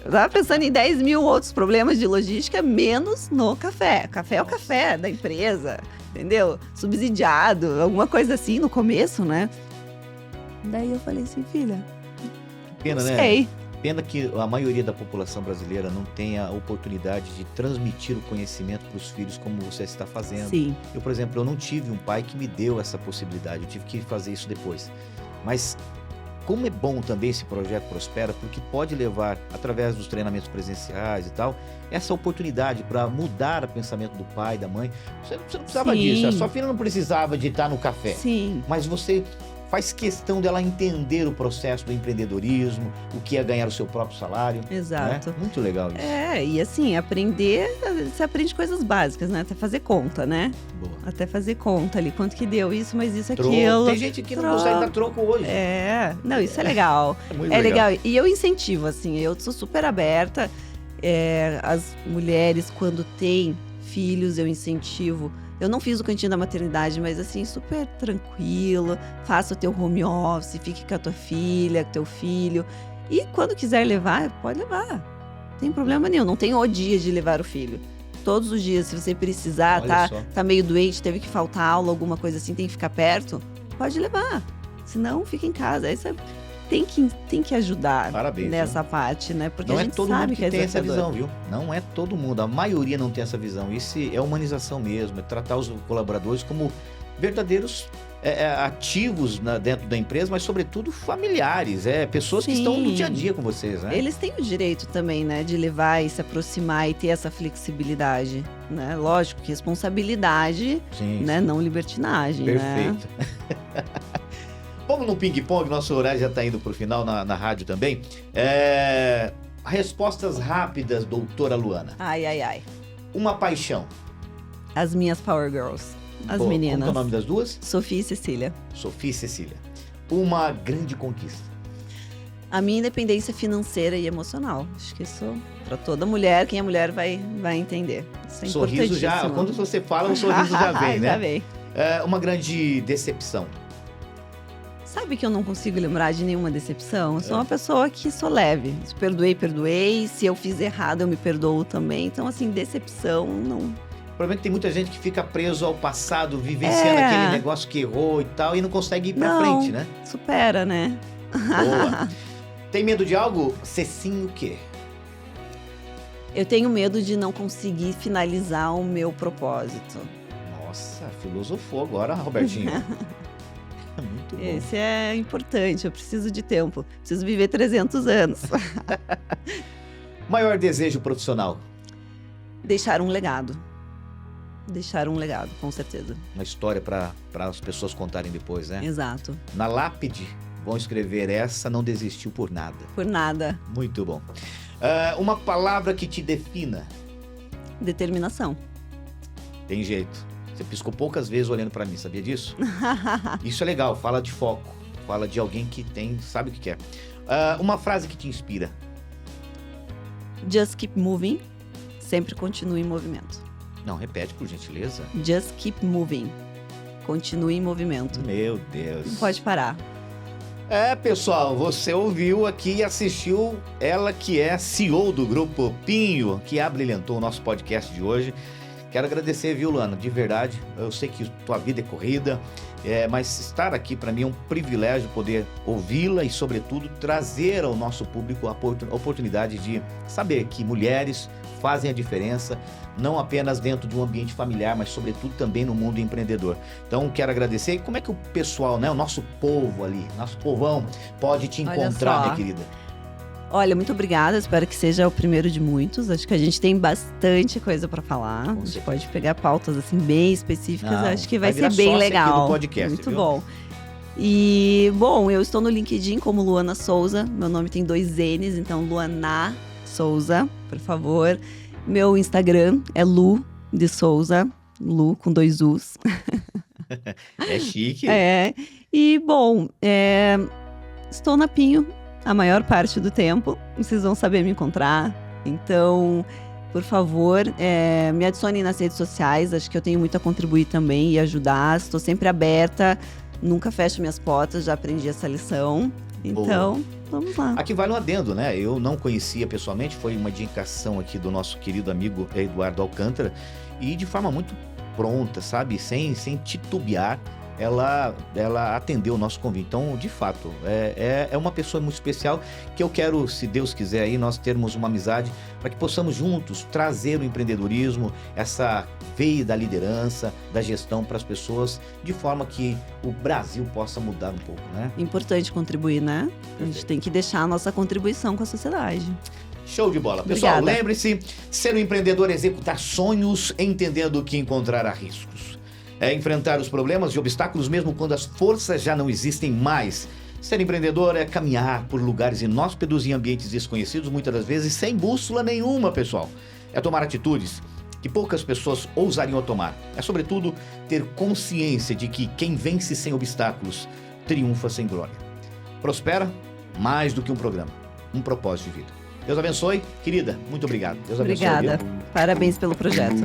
[SPEAKER 1] Eu tava pensando em 10 mil outros problemas de logística, menos no café. Café é o café da empresa, entendeu? Subsidiado, alguma coisa assim no começo, né? Daí eu falei assim, filha,
[SPEAKER 2] Pena,
[SPEAKER 1] não
[SPEAKER 2] né?
[SPEAKER 1] sei.
[SPEAKER 2] Pena que a maioria da população brasileira não tenha a oportunidade de transmitir o conhecimento para os filhos como você está fazendo.
[SPEAKER 1] Sim,
[SPEAKER 2] Eu, por exemplo, eu não tive um pai que me deu essa possibilidade, eu tive que fazer isso depois. Mas como é bom também esse projeto Prospera, porque pode levar, através dos treinamentos presenciais e tal, essa oportunidade para mudar o pensamento do pai, da mãe. Você não precisava
[SPEAKER 1] Sim.
[SPEAKER 2] disso, a sua filha não precisava de estar no café.
[SPEAKER 1] sim.
[SPEAKER 2] Mas você faz questão dela entender o processo do empreendedorismo, o que é ganhar o seu próprio salário.
[SPEAKER 1] Exato.
[SPEAKER 2] Né? Muito legal isso.
[SPEAKER 1] E assim, você aprende coisas básicas, né? Até fazer conta, né?
[SPEAKER 2] Boa.
[SPEAKER 1] Até fazer conta ali, quanto que deu isso, mas isso,
[SPEAKER 2] Troco.
[SPEAKER 1] aquilo.
[SPEAKER 2] Tem gente que não consegue dar troco hoje.
[SPEAKER 1] Não, isso é legal.
[SPEAKER 2] É muito
[SPEAKER 1] É legal. E eu incentivo, assim, eu sou super aberta. As mulheres, quando têm filhos, eu incentivo. Eu não fiz o cantinho da maternidade, mas assim, super tranquilo. Faça o teu home office, fique com a tua filha, com o teu filho. E quando quiser levar, pode levar. Não tem problema nenhum. Não tem o dia de levar o filho. Todos os dias, se você precisar, tá meio doente, teve que faltar aula, alguma coisa assim, tem que ficar perto, pode levar. Senão, fica em casa. Essa tem que ajudar.
[SPEAKER 2] Parabéns,
[SPEAKER 1] nessa parte, né? Porque
[SPEAKER 2] não
[SPEAKER 1] a
[SPEAKER 2] é
[SPEAKER 1] gente
[SPEAKER 2] todo
[SPEAKER 1] sabe
[SPEAKER 2] mundo que tem essa
[SPEAKER 1] desafiador.
[SPEAKER 2] visão, viu? Não é todo mundo. A maioria não tem essa visão. Isso é humanização mesmo. É tratar os colaboradores como verdadeiros ativos dentro da empresa, mas sobretudo familiares. Pessoas que estão no dia a dia com vocês, né?
[SPEAKER 1] Eles têm o direito também, né? De levar e se aproximar e ter essa flexibilidade, né? Lógico que responsabilidade,
[SPEAKER 2] Sim,
[SPEAKER 1] né?
[SPEAKER 2] sim.
[SPEAKER 1] Não libertinagem, né?
[SPEAKER 2] Perfeito. Vamos no ping-pong, nosso horário já está indo para o final na rádio também. Respostas rápidas, doutora Luana.
[SPEAKER 1] Ai.
[SPEAKER 2] Uma paixão.
[SPEAKER 1] As minhas Power Girls, as
[SPEAKER 2] Boa.
[SPEAKER 1] meninas.
[SPEAKER 2] Como que é o nome das duas?
[SPEAKER 1] Sofia e Cecília.
[SPEAKER 2] Sofia e Cecília. Uma grande conquista.
[SPEAKER 1] A minha independência financeira e emocional. Acho que isso, para toda mulher, quem é mulher vai entender. Isso é
[SPEAKER 2] Sorriso já,
[SPEAKER 1] importantíssimo.
[SPEAKER 2] quando você fala, o sorriso já vem, né?
[SPEAKER 1] Já vem.
[SPEAKER 2] Uma grande decepção.
[SPEAKER 1] Sabe que eu não consigo lembrar de nenhuma decepção? Eu sou uma pessoa que sou leve. Se perdoei. Se eu fiz errado, eu me perdoo também. Então, assim, decepção, não.
[SPEAKER 2] O problema é que tem muita gente que fica preso ao passado, vivenciando aquele negócio que errou e tal, e não consegue ir pra frente, né?
[SPEAKER 1] Supera, né?
[SPEAKER 2] Boa. Tem medo de algo? Cecinho o quê?
[SPEAKER 1] Eu tenho medo de não conseguir finalizar o meu propósito.
[SPEAKER 2] Nossa, filosofou agora, Robertinho. Muito bom.
[SPEAKER 1] Esse é importante, eu preciso de tempo. Preciso viver 300 anos.
[SPEAKER 2] Maior desejo profissional?
[SPEAKER 1] Deixar um legado. Deixar um legado, com certeza.
[SPEAKER 2] Uma história para as pessoas contarem depois, né?
[SPEAKER 1] Exato.
[SPEAKER 2] Na lápide, vão escrever: essa não desistiu por nada.
[SPEAKER 1] Por nada.
[SPEAKER 2] Muito bom. Uma palavra que te defina.
[SPEAKER 1] Determinação.
[SPEAKER 2] Tem jeito. Você piscou poucas vezes olhando para mim, sabia disso? Isso é legal, fala de foco. Fala de alguém que sabe o que quer. Uma frase que te inspira.
[SPEAKER 1] Just keep moving. Sempre continue em movimento.
[SPEAKER 2] Não, repete, por gentileza.
[SPEAKER 1] Just keep moving. Continue em movimento.
[SPEAKER 2] Meu Deus.
[SPEAKER 1] Não pode parar.
[SPEAKER 2] Pessoal, você ouviu aqui e assistiu ela, que é CEO do Grupo Pinho, que abrilhantou o nosso podcast de hoje. Quero agradecer, viu, Luana? De verdade, eu sei que tua vida é corrida, mas estar aqui para mim é um privilégio poder ouvi-la e, sobretudo, trazer ao nosso público a oportunidade de saber que mulheres fazem a diferença, não apenas dentro de um ambiente familiar, mas, sobretudo, também no mundo empreendedor. Então, quero agradecer. E como é que o pessoal, né, o nosso povo ali, nosso povão, pode te encontrar, minha querida?
[SPEAKER 1] Olha, muito obrigada. Espero que seja o primeiro de muitos. Acho que a gente tem bastante coisa para falar. A gente pode pegar pautas assim bem específicas. Acho que vai ser bem legal.
[SPEAKER 2] Podcast,
[SPEAKER 1] muito
[SPEAKER 2] viu?
[SPEAKER 1] bom. E, bom, eu estou no LinkedIn como Luana Souza. Meu nome tem 2 N's, então Luana Souza, por favor. Meu Instagram é Lu de Souza. Lu com 2 U's.
[SPEAKER 2] É chique.
[SPEAKER 1] E, bom, estou na Pinho a maior parte do tempo. Vocês vão saber me encontrar. Então, por favor, me adicione nas redes sociais. Acho que eu tenho muito a contribuir também e ajudar. Estou sempre aberta. Nunca fecho minhas portas. Já aprendi essa lição. Então, vamos lá.
[SPEAKER 2] Aqui vale um adendo, né? Eu não conhecia pessoalmente. Foi uma indicação aqui do nosso querido amigo Eduardo Alcântara. E de forma muito pronta, sabe? Sem titubear. Ela atendeu o nosso convite. Então, de fato, é uma pessoa muito especial que eu quero, se Deus quiser, aí nós termos uma amizade para que possamos juntos trazer o empreendedorismo, essa veia da liderança, da gestão para as pessoas, de forma que o Brasil possa mudar um pouco, né?
[SPEAKER 1] Importante contribuir, né? A gente tem que deixar a nossa contribuição com a sociedade.
[SPEAKER 2] Show de bola. Pessoal,
[SPEAKER 1] Obrigada.
[SPEAKER 2] lembre-se, ser um empreendedor é executar sonhos, entendendo que encontrará riscos. É enfrentar os problemas e obstáculos mesmo quando as forças já não existem mais. Ser empreendedor é caminhar por lugares inóspitos e ambientes desconhecidos, muitas das vezes sem bússola nenhuma, pessoal. É tomar atitudes que poucas pessoas ousariam tomar. É, sobretudo, ter consciência de que quem vence sem obstáculos triunfa sem glória. Prospera mais do que um programa, um propósito de vida. Deus abençoe. Querida, muito obrigado. Deus abençoe.
[SPEAKER 1] Obrigada.
[SPEAKER 2] Viu?
[SPEAKER 1] Parabéns pelo projeto.